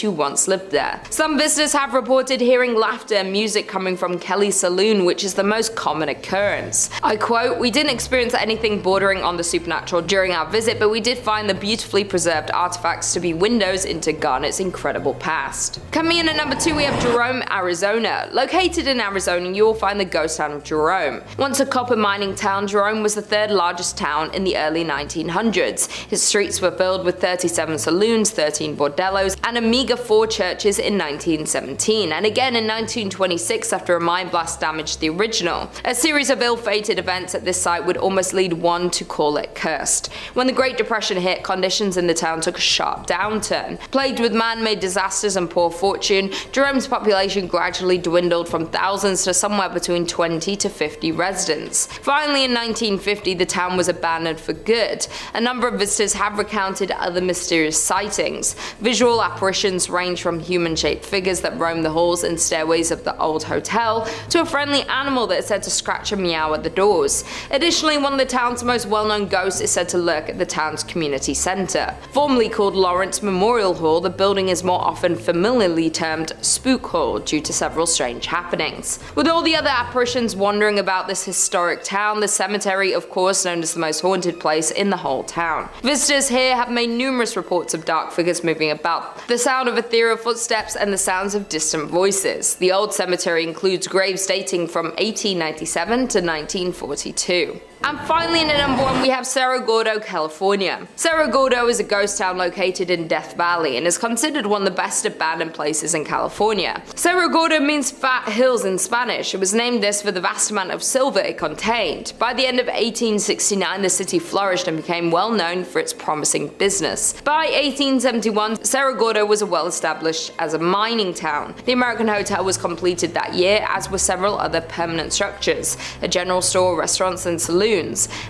who once lived there. Some visitors have reported hearing laughter and music coming from Kelly's Saloon, which is the most common occurrence. I quote, "We didn't experience anything bordering on the supernatural during our visit, but we did find the beautifully preserved artifacts to be windows into Garnet's incredible past." Coming in at number 2 we have Jerome, Arizona. Located in Arizona, you will find the ghost town of Jerome. Once a copper mining town, Jerome was the 3rd largest town in the early 1900s. Its streets were filled with 37 saloons, 13 bordellos, and a meager 4 churches in 1917, and again in 1926 after a mine blast damaged the original. A series of ill-fated events at this site would almost lead one to call it cursed. When the Great Depression hit, conditions in the town took a sharp downturn. Plagued with man-made disasters and poor fortune, Jerome's population gradually dwindled from thousands to somewhere between 20 to 50 residents. Finally, in 1950, the town was abandoned for good. A number of visitors have recounted other mysterious sightings. Visual apparitions range from human-shaped figures that roam the halls and stairways of the old hotel to a friendly animal that is said to scratch and meow at the doors. Additionally, one of the town's most well-known ghosts is said to lurk at the town's community center. Formerly called Lawrence Memorial Hall, the building is more often familiarly termed Spook Hall due to several strange strange happenings. With all the other apparitions wandering about this historic town, the cemetery, of course, known as the most haunted place in the whole town. Visitors here have made numerous reports of dark figures moving about, the sound of ethereal footsteps, and the sounds of distant voices. The old cemetery includes graves dating from 1897 to 1942. And finally, in at number 1, we have Cerro Gordo, California. Cerro Gordo is a ghost town located in Death Valley and is considered one of the best abandoned places in California. Cerro Gordo means fat hills in Spanish. It was named this for the vast amount of silver it contained. By the end of 1869, the city flourished and became well known for its promising business. By 1871, Cerro Gordo was well established as a mining town. The American Hotel was completed that year, as were several other permanent structures, a general store, restaurants, and saloons.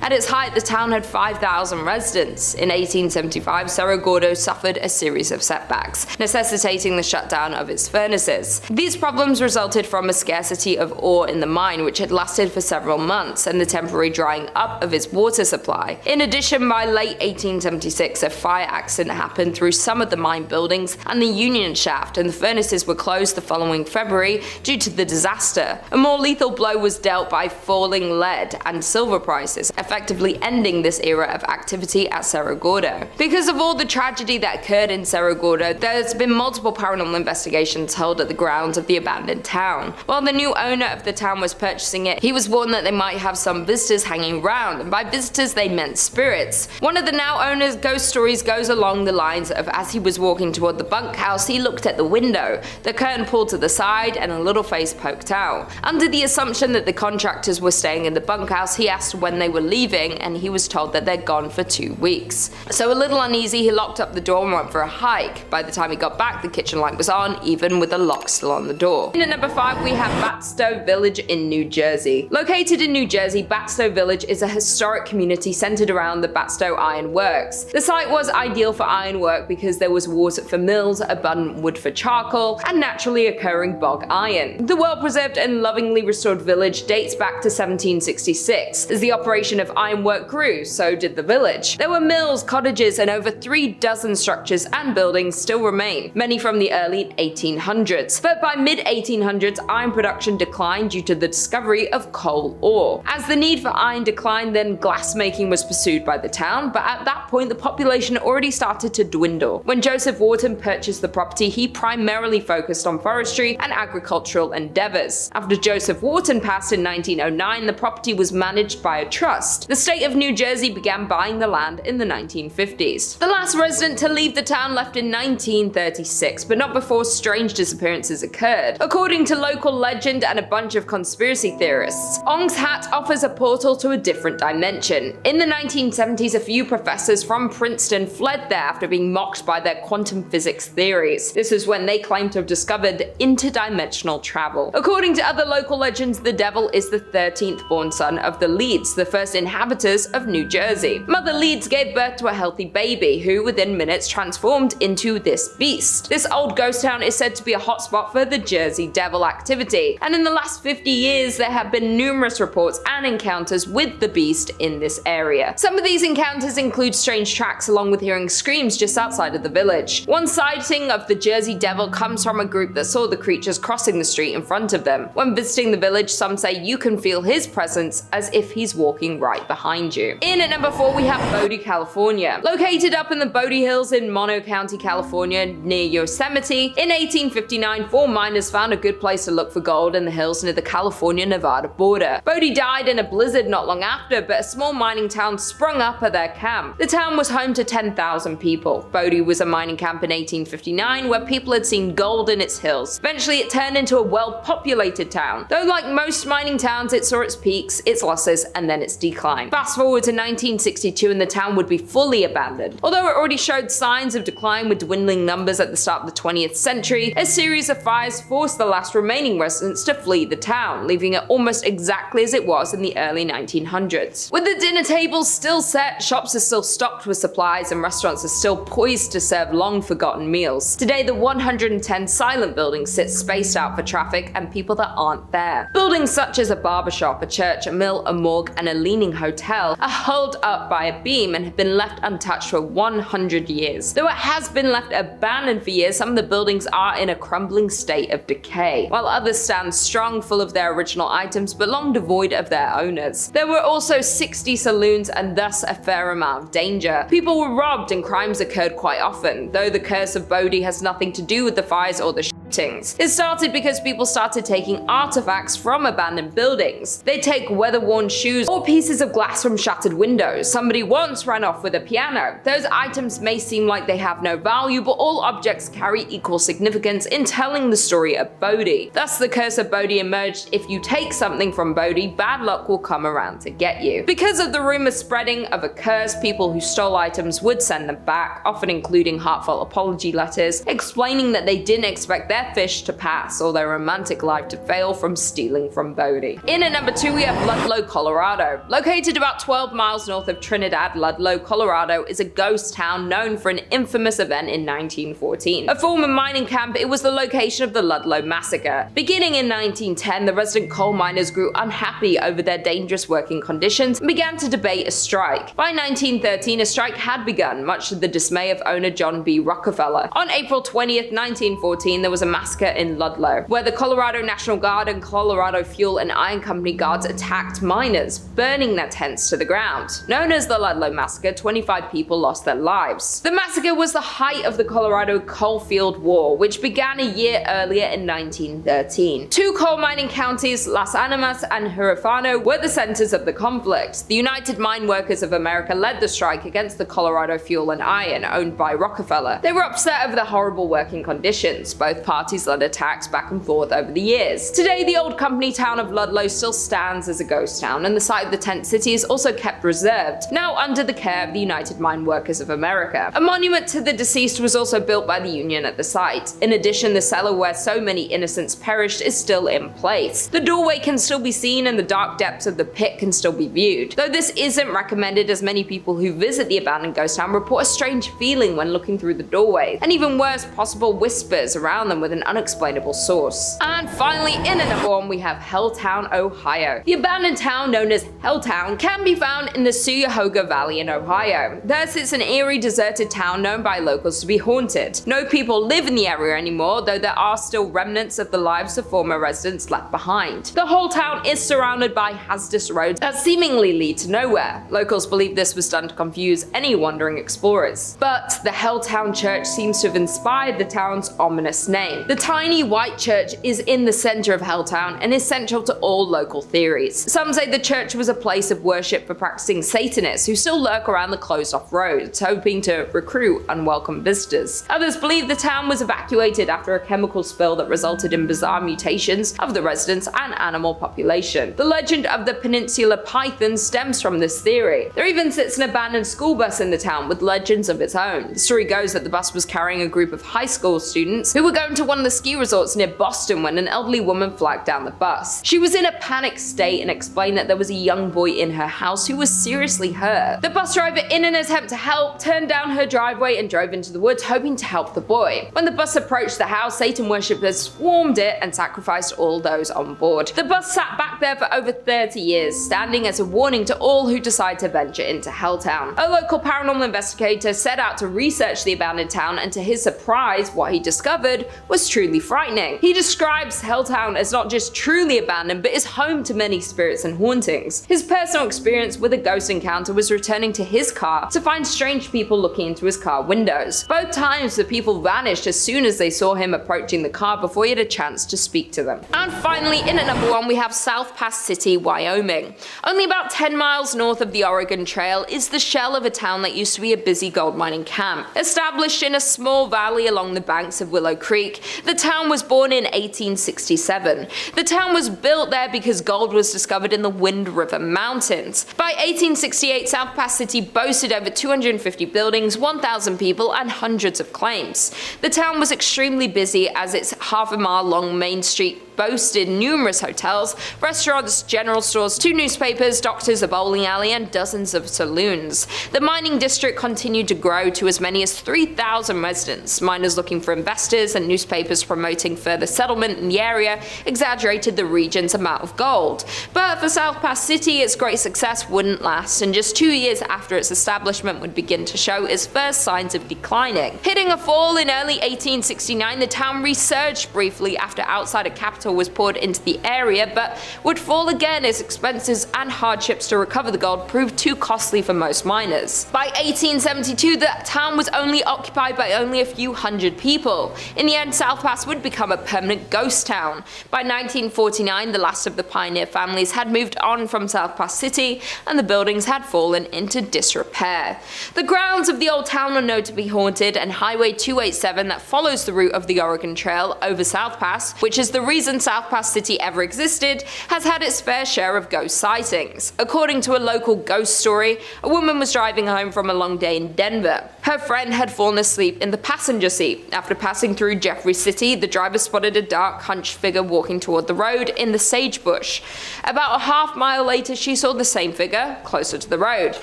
At its height, the town had 5,000 residents. In 1875, Cerro Gordo suffered a series of setbacks, necessitating the shutdown of its furnaces. These problems resulted from a scarcity of ore in the mine, which had lasted for several months, and the temporary drying up of its water supply. In addition, by late 1876, a fire accident happened through some of the mine buildings and the union shaft, and the furnaces were closed the following February due to the disaster. A more lethal blow was dealt by falling lead and silver prices, effectively ending this era of activity at Cerro Gordo. Because of all the tragedy that occurred in Cerro Gordo, there's been multiple paranormal investigations held at the grounds of the abandoned town. While the new owner of the town was purchasing it, he was warned that they might have some visitors hanging around, and by visitors they meant spirits. One of the now owner's ghost stories goes along the lines of, as he was walking toward the bunkhouse, he looked at the window, the curtain pulled to the side, and a little face poked out. Under the assumption that the contractors were staying in the bunkhouse, he asked when they were leaving, and he was told that they'd gone for 2 weeks. So a little uneasy, he locked up the door and went for a hike. By the time he got back, the kitchen light was on, even with the lock still on the door. In at number 5, we have Batsto Village in New Jersey. Located in New Jersey, Batsto Village is a historic community centered around the Batsto Iron Works. The site was ideal for ironwork because there was water for mills, abundant wood for charcoal, and naturally occurring bog iron. The well-preserved and lovingly restored village dates back to 1766. As the operation of ironwork grew, so did the village. There were mills, cottages, and over 3 dozen structures and buildings still remain, many from the early 1800s. But by mid-1800s, iron production declined due to the discovery of coal ore. As the need for iron declined, then glassmaking was pursued by the town, but at that point the population already started to dwindle. When Joseph Wharton purchased the property, he primarily focused on forestry and agricultural endeavors. After Joseph Wharton passed in 1909, the property was managed by a trust. The state of New Jersey began buying the land in the 1950s. The last resident to leave the town left in 1936, but not before strange disappearances occurred. According to local legend and a bunch of conspiracy theorists, Ong's hat offers a portal to a different dimension. In the 1970s, a few professors from Princeton fled there after being mocked by their quantum physics theories. This was when they claimed to have discovered interdimensional travel. According to other local legends, the devil is the 13th born son of the Leeds, the first inhabitants of New Jersey. Mother Leeds gave birth to a healthy baby, who within minutes transformed into this beast. This old ghost town is said to be a hotspot for the Jersey Devil activity, and in the last 50 years there have been numerous reports and encounters with the beast in this area. Some of these encounters include strange tracks along with hearing screams just outside of the village. One sighting of the Jersey Devil comes from a group that saw the creatures crossing the street in front of them. When visiting the village, some say you can feel his presence as if he's walking right behind you. In at number 4, we have Bodie, California. Located up in the Bodie Hills in Mono County, California, near Yosemite, in 1859, 4 miners found a good place to look for gold in the hills near the California-Nevada border. Bodie died in a blizzard not long after, but a small mining town sprung up at their camp. The town was home to 10,000 people. Bodie was a mining camp in 1859 where people had seen gold in its hills. Eventually, it turned into a well-populated town. Though like most mining towns, it saw its peaks, its losses, and then its decline. Fast forward to 1962 and the town would be fully abandoned. Although it already showed signs of decline with dwindling numbers at the start of the 20th century, a series of fires forced the last remaining residents to flee the town, leaving it almost exactly as it was in the early 1900s. With the dinner tables still set, shops are still stocked with supplies, and restaurants are still poised to serve long-forgotten meals. Today, the 110 silent buildings sit spaced out for traffic and people that aren't there. Buildings such as a barbershop, a church, a mill, a morgue, and a leaning hotel are held up by a beam and have been left untouched for 100 years. Though it has been left abandoned for years, some of the buildings are in a crumbling state of decay, while others stand strong, full of their original items but long devoid of their owners. There were also 60 saloons and thus a fair amount of danger. People were robbed and crimes occurred quite often, though the curse of Bodie has nothing to do with the fires or the shootings. It started because people started taking artifacts from abandoned buildings. They take weather-worn shoes or pieces of glass from shattered windows. Somebody once ran off with a piano. Those items may seem like they have no value, but all objects carry equal significance in telling the story of Bodie. Thus, the curse of Bodie emerged. If you take something from Bodie, bad luck will come around to get you. Because of the rumor spreading of a curse, people who stole items would send them back, often including heartfelt apology letters, explaining that they didn't expect their fish to pass or their romantic life to fail from stealing from Bodie. In at number 2, we have Ludlow, Colorado. Located about 12 miles north of Trinidad, Ludlow, Colorado is a ghost town known for an infamous event in 1914. A former mining camp, it was the location of the Ludlow Massacre. Beginning in 1910, the resident coal miners grew unhappy over their dangerous working conditions and began to debate a strike. By 1913, a strike had begun, much to the dismay of owner John B. Rockefeller. On April 20th, 1914, there was a massacre in Ludlow, where the Colorado National Guard and Colorado Fuel and Iron Company guards attacked miners, burning their tents to the ground. Known as the Ludlow Massacre, 25 people lost their lives. The massacre was the height of the Colorado Coalfield War, which began a year earlier in 1913. Two coal mining counties, Las Animas and Huerfano, were the centers of the conflict. The United Mine Workers of America led the strike against the Colorado Fuel and Iron, owned by Rockefeller. They were upset over the horrible working conditions. Both parties led attacks back and forth over the years. Today, the old company town of Ludlow still stands as a ghost town, and the site of the tent city is also kept reserved, now under the care of the United Mine Workers of America. A monument to the deceased was also built by the Union at the site. In addition, the cellar where so many innocents perished is still in place. The doorway can still be seen and the dark depths of the pit can still be viewed, though this isn't recommended as many people who visit the abandoned ghost town report a strange feeling when looking through the doorway, and even worse, possible whispers around them with an unexplainable source. And finally, in at number 1, we have Helltown, Ohio. The abandoned town known as Helltown can be found in the Cuyahoga Valley in Ohio. There sits an eerie, deserted town known by locals to be haunted. No people live in the area anymore, though there are still remnants of the lives of former residents left behind. The whole town is surrounded by hazardous roads that seemingly lead to nowhere. Locals believe this was done to confuse any wandering explorers. But the Helltown Church seems to have inspired the town's ominous name. The tiny white church is in the center of Helltown and is central to all local theories. Some say the church was a place of worship for practicing Satanists who still lurk around the closed-off roads, hoping to recruit unwelcome visitors. Others believe the town was evacuated after a chemical spill that resulted in bizarre mutations of the residents and animal population. The legend of the Peninsula Python stems from this theory. There even sits an abandoned school bus in the town with legends of its own. The story goes that the bus was carrying a group of high school students who were going to one of the ski resorts near Boston when an elderly woman flagged down the bus. She was in a panicked state and explained that there was a young boy in her house who was seriously hurt. The bus driver, in an attempt to help, turned down her driveway and drove into the woods, hoping to help the boy. When the bus approached the house, Satan worshippers swarmed it and sacrificed all those on board. The bus sat back there for over 30 years, standing as a warning to all who decide to venture into Helltown. A local paranormal investigator set out to research the abandoned town, and to his surprise, what he discovered was truly frightening. He describes Helltown as not just truly abandoned, but is home to many spirits and hauntings. His personal experience with a ghost encounter was returning to his car to find strange people looking into his car windows. Both times, the people vanished as soon as they saw him approaching the car before he had a chance to speak to them. And finally, in at number 1, we have South Pass City, Wyoming. Only about 10 miles north of the Oregon Trail is the shell of a town that used to be a busy gold mining camp. Established in a small valley along the banks of Willow Creek, the town was born in 1867. The town was built there because gold was discovered in the Wind River Mountains. By 1868, South Pass City boasted over 250 buildings, 1,000 people, and hundreds of claims. The town was extremely busy as its half-a-mile-long main street boasted numerous hotels, restaurants, general stores, 2 newspapers, doctors, a bowling alley, and dozens of saloons. The mining district continued to grow to as many as 3,000 residents. Miners looking for investors and newspapers promoting further settlement in the area exaggerated the region's amount of gold. But for South Pass City, its great success wouldn't last, and just 2 years after its establishment would begin to show its first signs of declining. Hitting a fall in early 1869, the town resurged briefly after outsider capital was poured into the area, but would fall again as expenses and hardships to recover the gold proved too costly for most miners. By 1872, the town was only occupied by only a few hundred people. In the end, South Pass would become a permanent ghost town. By 1949, the last of the pioneer families had moved on from South Pass City, and the buildings had fallen into disrepair. The grounds of the old town are known to be haunted, and Highway 287 that follows the route of the Oregon Trail over South Pass, which is the reason South Pass City ever existed, has had its fair share of ghost sightings. According to a local ghost story, a woman was driving home from a long day in Denver. Her friend had fallen asleep in the passenger seat. After passing through Jeffrey City, the driver spotted a dark, hunched figure walking toward the road in the sagebrush. About a half-mile later, she saw the same figure closer to the road.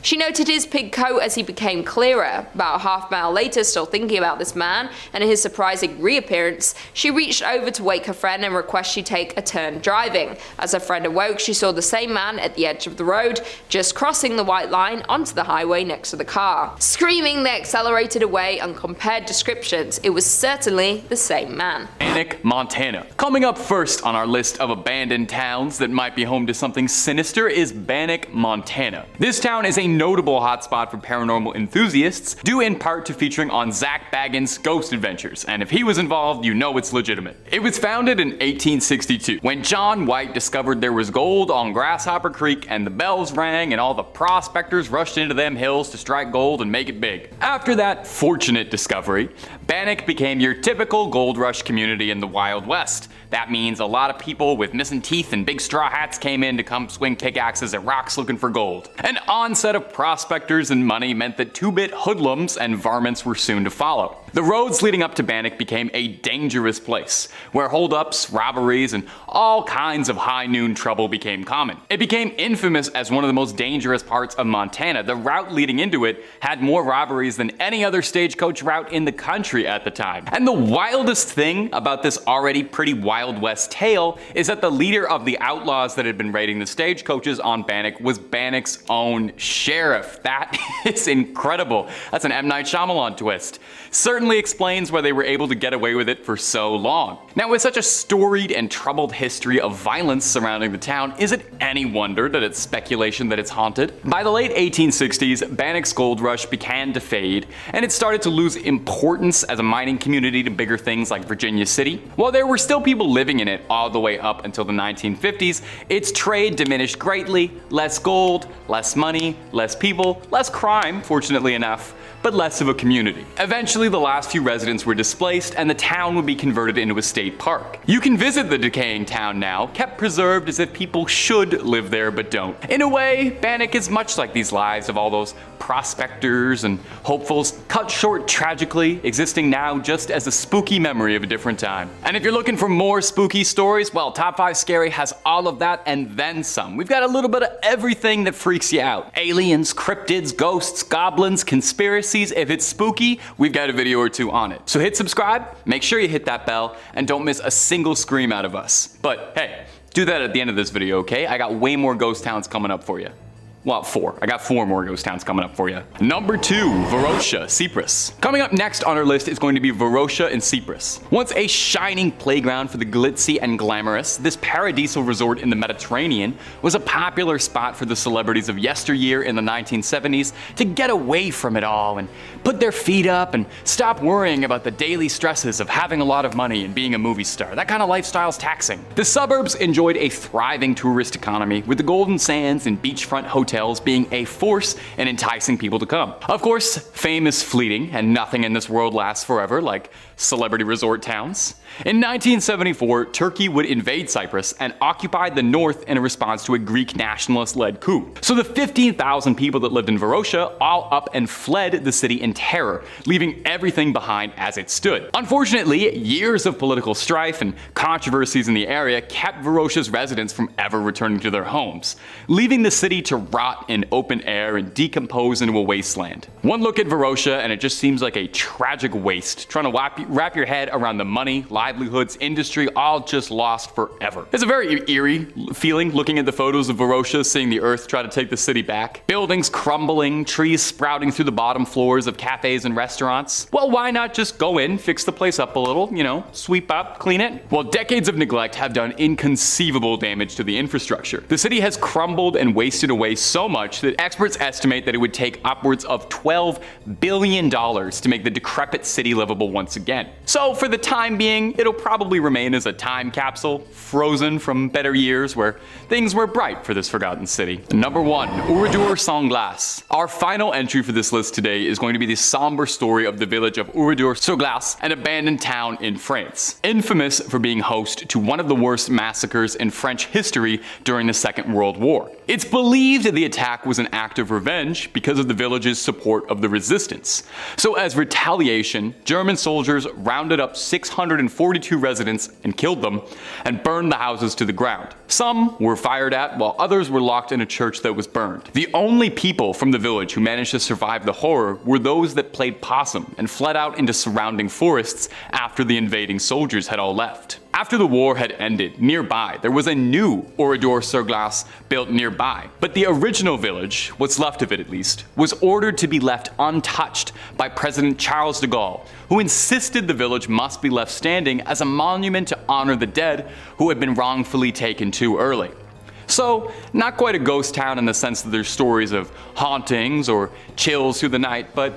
She noted his pig coat as he became clearer. About a half-mile later, still thinking about this man and his surprising reappearance, she reached over to wake her friend and request she take a turn driving. As her friend awoke, she saw the same man at the edge of the road, just crossing the white line onto the highway next to the car. Screaming, they accelerated away and compared descriptions. It was certainly the same man. Bannack, Montana. Coming up first on our list of abandoned towns that might be home to something sinister is Bannack, Montana. This town is a notable hotspot for paranormal enthusiasts, due in part to featuring on Zach Bagans' ghost adventures, and if he was involved, you know it's legitimate. It was founded in 1862, when John White discovered there was gold on Grasshopper Creek, and the bells rang and all the prospectors rushed into them hills to strike gold and make it big. After that fortunate discovery, Bannack became your typical gold rush community in the Wild West. That means a lot of people with missing teeth and big straw hats came in to come swing pickaxes at rocks looking for gold. An onset of prospectors and money meant that two-bit hoodlums and varmints were soon to follow. The roads leading up to Bannack became a dangerous place, where holdups, robberies, and all kinds of high noon trouble became common. It became infamous as one of the most dangerous parts of Montana. The route leading into it had more robberies than any other stagecoach route in the country at the time. And the wildest thing about this already pretty Wild West tale is that the leader of the outlaws that had been raiding the stagecoaches on Bannack was Bannack's own sheriff. That is incredible. That's an M. Night Shyamalan twist. Certainly explains why they were able to get away with it for so long. Now, with such a storied and troubled history of violence surrounding the town, is it any wonder that it's speculation that it's haunted? By the late 1860s, Bannack's gold rush began to fade, and it started to lose importance as a mining community to bigger things like Virginia City. While there were still people living in it all the way up until the 1950s, its trade diminished greatly. Less gold, less money, less people, less crime, fortunately enough, but less of a community. Eventually, the last few residents were displaced, and the town would be converted into a state park. You can visit the decaying town now, kept preserved as if people should live there but don't. In a way, Bannack is much like these lives of all those prospectors and hopefuls, cut short tragically, existing now just as a spooky memory of a different time. And if you're looking for more spooky stories, well, Top 5 Scary has all of that and then some. We've got a little bit of everything that freaks you out. Aliens, cryptids, ghosts, goblins, conspiracies. If it's spooky, we've got a video or two on it. So hit subscribe, make sure you hit that bell, and don't miss a single scream out of us. But hey, do that at the end of this video, okay? I got way more ghost towns coming up for you. Well, 4. I got 4 more ghost towns coming up for you. Number 2, Varosha, Cyprus. Coming up next on our list is going to be Varosha in Cyprus. Once a shining playground for the glitzy and glamorous, this paradisal resort in the Mediterranean was a popular spot for the celebrities of yesteryear in the 1970s to get away from it all and put their feet up and stop worrying about the daily stresses of having a lot of money and being a movie star. That kind of lifestyle's taxing. The suburbs enjoyed a thriving tourist economy, with the golden sands and beachfront hotels being a force in enticing people to come. Of course, fame is fleeting, and nothing in this world lasts forever, like celebrity resort towns. In 1974, Turkey would invade Cyprus and occupy the north in a response to a Greek nationalist-led coup. So the 15,000 people that lived in Varosha all up and fled the city in terror, leaving everything behind as it stood. Unfortunately, years of political strife and controversies in the area kept Varosha's residents from ever returning to their homes, leaving the city to rot in open air and decompose into a wasteland. One look at Varosha and it just seems like a tragic waste, trying to wrap your head around the money, livelihoods, industry, all just lost forever. It's a very eerie feeling looking at the photos of Varosha, seeing the earth try to take the city back. Buildings crumbling, trees sprouting through the bottom floors of cafes and restaurants. Well, why not just go in, fix the place up a little, sweep up, clean it? Well, decades of neglect have done inconceivable damage to the infrastructure. The city has crumbled and wasted away so much that experts estimate that it would take upwards of $12 billion to make the decrepit city livable once again. So for the time being, it'll probably remain as a time capsule, frozen from better years where things were bright for this forgotten city. Number 1, Oradour-sur-Glane. Our final entry for this list today is going to be the somber story of the village of Oradour-sur-Glane, an abandoned town in France, infamous for being host to one of the worst massacres in French history during the Second World War. It's believed that the attack was an act of revenge because of the village's support of the resistance. So as retaliation, German soldiers rounded up 642 residents and killed them, and burned the houses to the ground. Some were fired at, while others were locked in a church that was burned. The only people from the village who managed to survive the horror were those that played possum and fled out into surrounding forests after the invading soldiers had all left. After the war had ended, nearby, there was a new Oradour-sur-Glane built nearby. But the original village, what's left of it at least, was ordered to be left untouched by President Charles de Gaulle, who insisted the village must be left standing as a monument to honor the dead who had been wrongfully taken too early. So, not quite a ghost town in the sense that there's stories of hauntings or chills through the night, but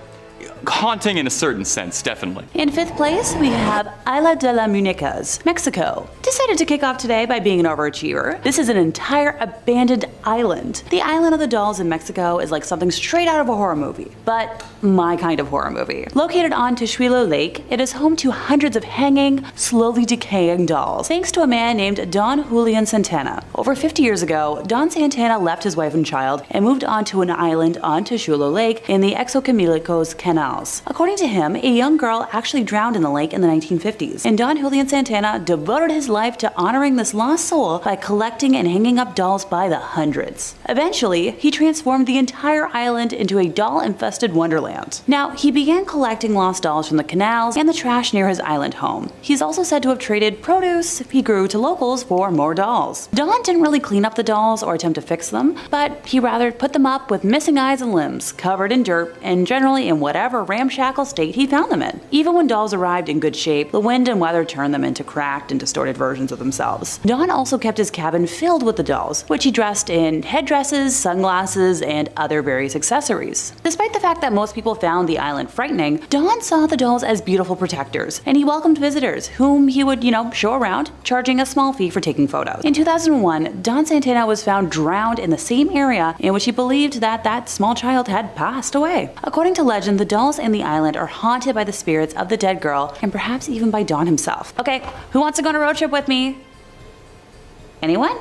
haunting in a certain sense, definitely. In 5th place, we have Isla de las Muñecas, Mexico. Decided to kick off today by being an overachiever. This is an entire abandoned island. The island of the dolls in Mexico is like something straight out of a horror movie, but my kind of horror movie. Located on Texuelo Lake, it is home to hundreds of hanging, slowly decaying dolls, thanks to a man named Don Julian Santana. Over 50 years ago, Don Santana left his wife and child and moved onto an island on Texuelo Lake in the Exoquimilicos canals. According to him, a young girl actually drowned in the lake in the 1950s, and Don Julian Santana devoted his life to honoring this lost soul by collecting and hanging up dolls by the hundreds. Eventually, he transformed the entire island into a doll-infested wonderland. Now, he began collecting lost dolls from the canals and the trash near his island home. He's also said to have traded produce he grew to locals for more dolls. Don didn't really clean up the dolls or attempt to fix them, but he rather put them up with missing eyes and limbs, covered in dirt, and generally in whatever ramshackle state he found them in. Even when dolls arrived in good shape, the wind and weather turned them into cracked and distorted versions of themselves. Don also kept his cabin filled with the dolls, which he dressed in headdresses, sunglasses, and other various accessories. Despite the fact that most people found the island frightening, Don saw the dolls as beautiful protectors, and he welcomed visitors, whom he would, show around, charging a small fee for taking photos. In 2001, Don Santana was found drowned in the same area in which he believed that small child had passed away. According to legend, the dolls in the island are haunted by the spirits of the dead girl, and perhaps even by Don himself. Okay, who wants to go on a road trip with me? Anyone?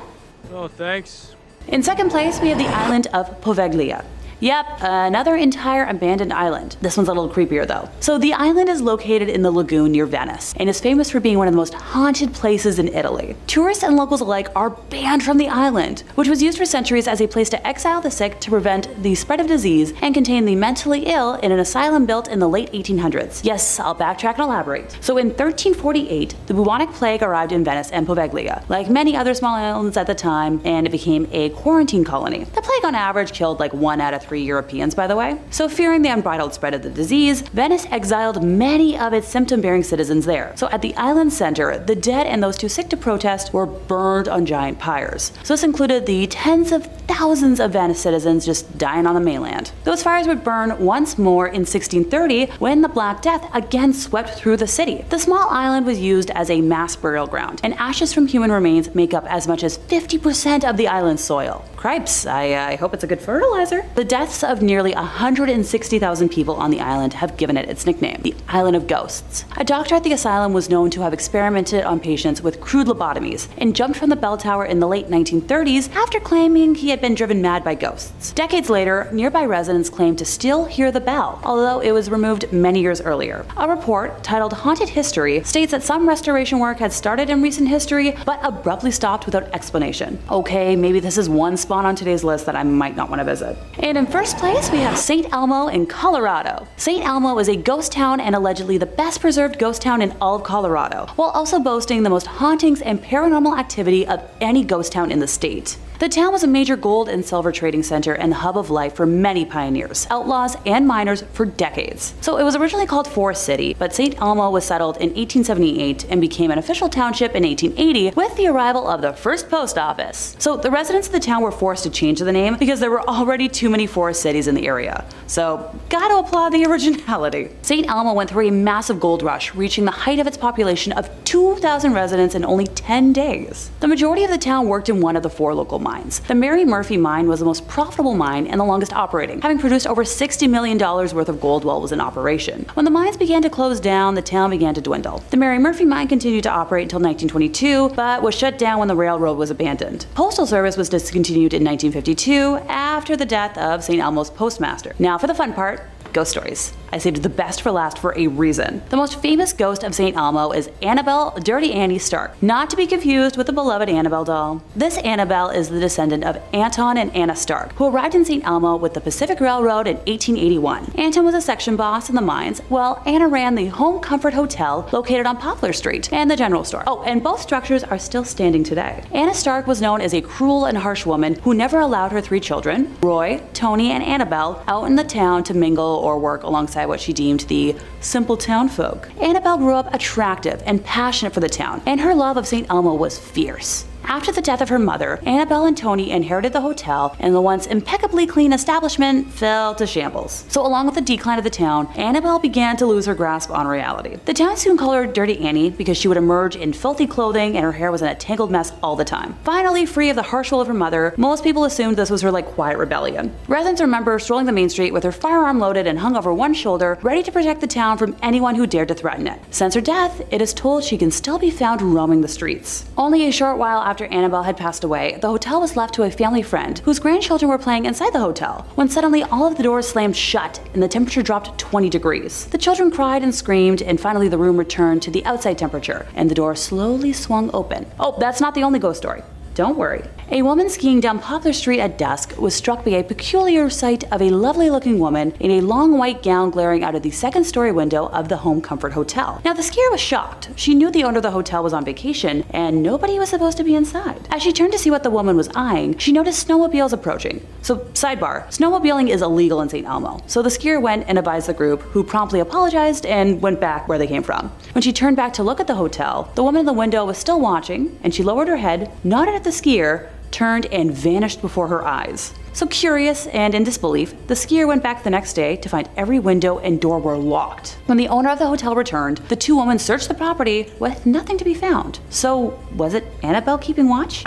Oh, thanks. In 2nd place, we have the island of Poveglia. Yep, another entire abandoned island. This one's a little creepier though. So the island is located in the lagoon near Venice, and is famous for being one of the most haunted places in Italy. Tourists and locals alike are banned from the island, which was used for centuries as a place to exile the sick to prevent the spread of disease and contain the mentally ill in an asylum built in the late 1800s. Yes, I'll backtrack and elaborate. So in 1348, the bubonic plague arrived in Venice and Poveglia, like many other small islands at the time, and it became a quarantine colony. The plague on average killed like 1 out of 3 Europeans, by the way. So fearing the unbridled spread of the disease, Venice exiled many of its symptom-bearing citizens there. So at the island center, the dead and those too sick to protest were burned on giant pyres. So this included the tens of thousands of Venice citizens just dying on the mainland. Those fires would burn once more in 1630 when the Black Death again swept through the city. The small island was used as a mass burial ground, and ashes from human remains make up as much as 50% of the island's soil. Cripes, I hope it's a good fertilizer. The deaths of nearly 160,000 people on the island have given it its nickname, the Island of Ghosts. A doctor at the asylum was known to have experimented on patients with crude lobotomies and jumped from the bell tower in the late 1930s after claiming he had been driven mad by ghosts. Decades later, nearby residents claimed to still hear the bell, although it was removed many years earlier. A report titled Haunted History states that some restoration work had started in recent history, but abruptly stopped without explanation. Okay, maybe this is one spot on today's list that I might not want to visit. And in first place, we have St. Elmo in Colorado. St. Elmo is a ghost town and allegedly the best preserved ghost town in all of Colorado, while also boasting the most hauntings and paranormal activity of any ghost town in the state. The town was a major gold and silver trading center and the hub of life for many pioneers, outlaws, and miners for decades. So it was originally called Forest City, but St. Elmo was settled in 1878 and became an official township in 1880 with the arrival of the first post office. So the residents of the town were forced to change the name because there were already too many forest cities in the area. So gotta applaud the originality. St. Elmo went through a massive gold rush, reaching the height of its population of 2,000 residents in only 10 days. The majority of the town worked in one of the 4 local mines. The Mary Murphy mine was the most profitable mine and the longest operating, having produced over $60 million worth of gold while it was in operation. When the mines began to close down, the town began to dwindle. The Mary Murphy mine continued to operate until 1922, but was shut down when the railroad was abandoned. Postal service was discontinued in 1952 after the death of St. Elmo's postmaster. Now for the fun part, ghost stories. I saved the best for last for a reason. The most famous ghost of St. Elmo is Annabelle Dirty Annie Stark, not to be confused with the beloved Annabelle doll. This Annabelle is the descendant of Anton and Anna Stark, who arrived in St. Elmo with the Pacific Railroad in 1881. Anton was a section boss in the mines, while Anna ran the Home Comfort Hotel located on Poplar Street and the general store. Oh, and both structures are still standing today. Anna Stark was known as a cruel and harsh woman who never allowed her 3 children, Roy, Tony, and Annabelle, out in the town to mingle or work alongside what she deemed the simple town folk. Annabelle grew up attractive and passionate for the town, and her love of St. Elmo was fierce. After the death of her mother, Annabelle and Tony inherited the hotel, and the once impeccably clean establishment fell to shambles. So along with the decline of the town, Annabelle began to lose her grasp on reality. The town soon called her Dirty Annie because she would emerge in filthy clothing and her hair was in a tangled mess all the time. Finally, free of the harsh rule of her mother, most people assumed this was her quiet rebellion. Residents remember strolling the main street with her firearm loaded and hung over one shoulder, ready to protect the town from anyone who dared to threaten it. Since her death, it is told she can still be found roaming the streets. Only a short while after Annabelle had passed away, the hotel was left to a family friend whose grandchildren were playing inside the hotel, when suddenly all of the doors slammed shut and the temperature dropped 20 degrees. The children cried and screamed, and finally the room returned to the outside temperature, and the door slowly swung open. Oh, that's not the only ghost story. Don't worry. A woman skiing down Poplar Street at dusk was struck by a peculiar sight of a lovely-looking woman in a long white gown glaring out of the second-story window of the Home Comfort Hotel. Now, the skier was shocked. She knew the owner of the hotel was on vacation, and nobody was supposed to be inside. As she turned to see what the woman was eyeing, she noticed snowmobiles approaching. So, sidebar, snowmobiling is illegal in St. Elmo, so the skier went and advised the group, who promptly apologized and went back where they came from. When she turned back to look at the hotel, the woman in the window was still watching, and she lowered her head, nodded at the skier, turned and vanished before her eyes. So curious and in disbelief, the skier went back the next day to find every window and door were locked. When the owner of the hotel returned, the 2 women searched the property with nothing to be found. So was it Annabelle keeping watch?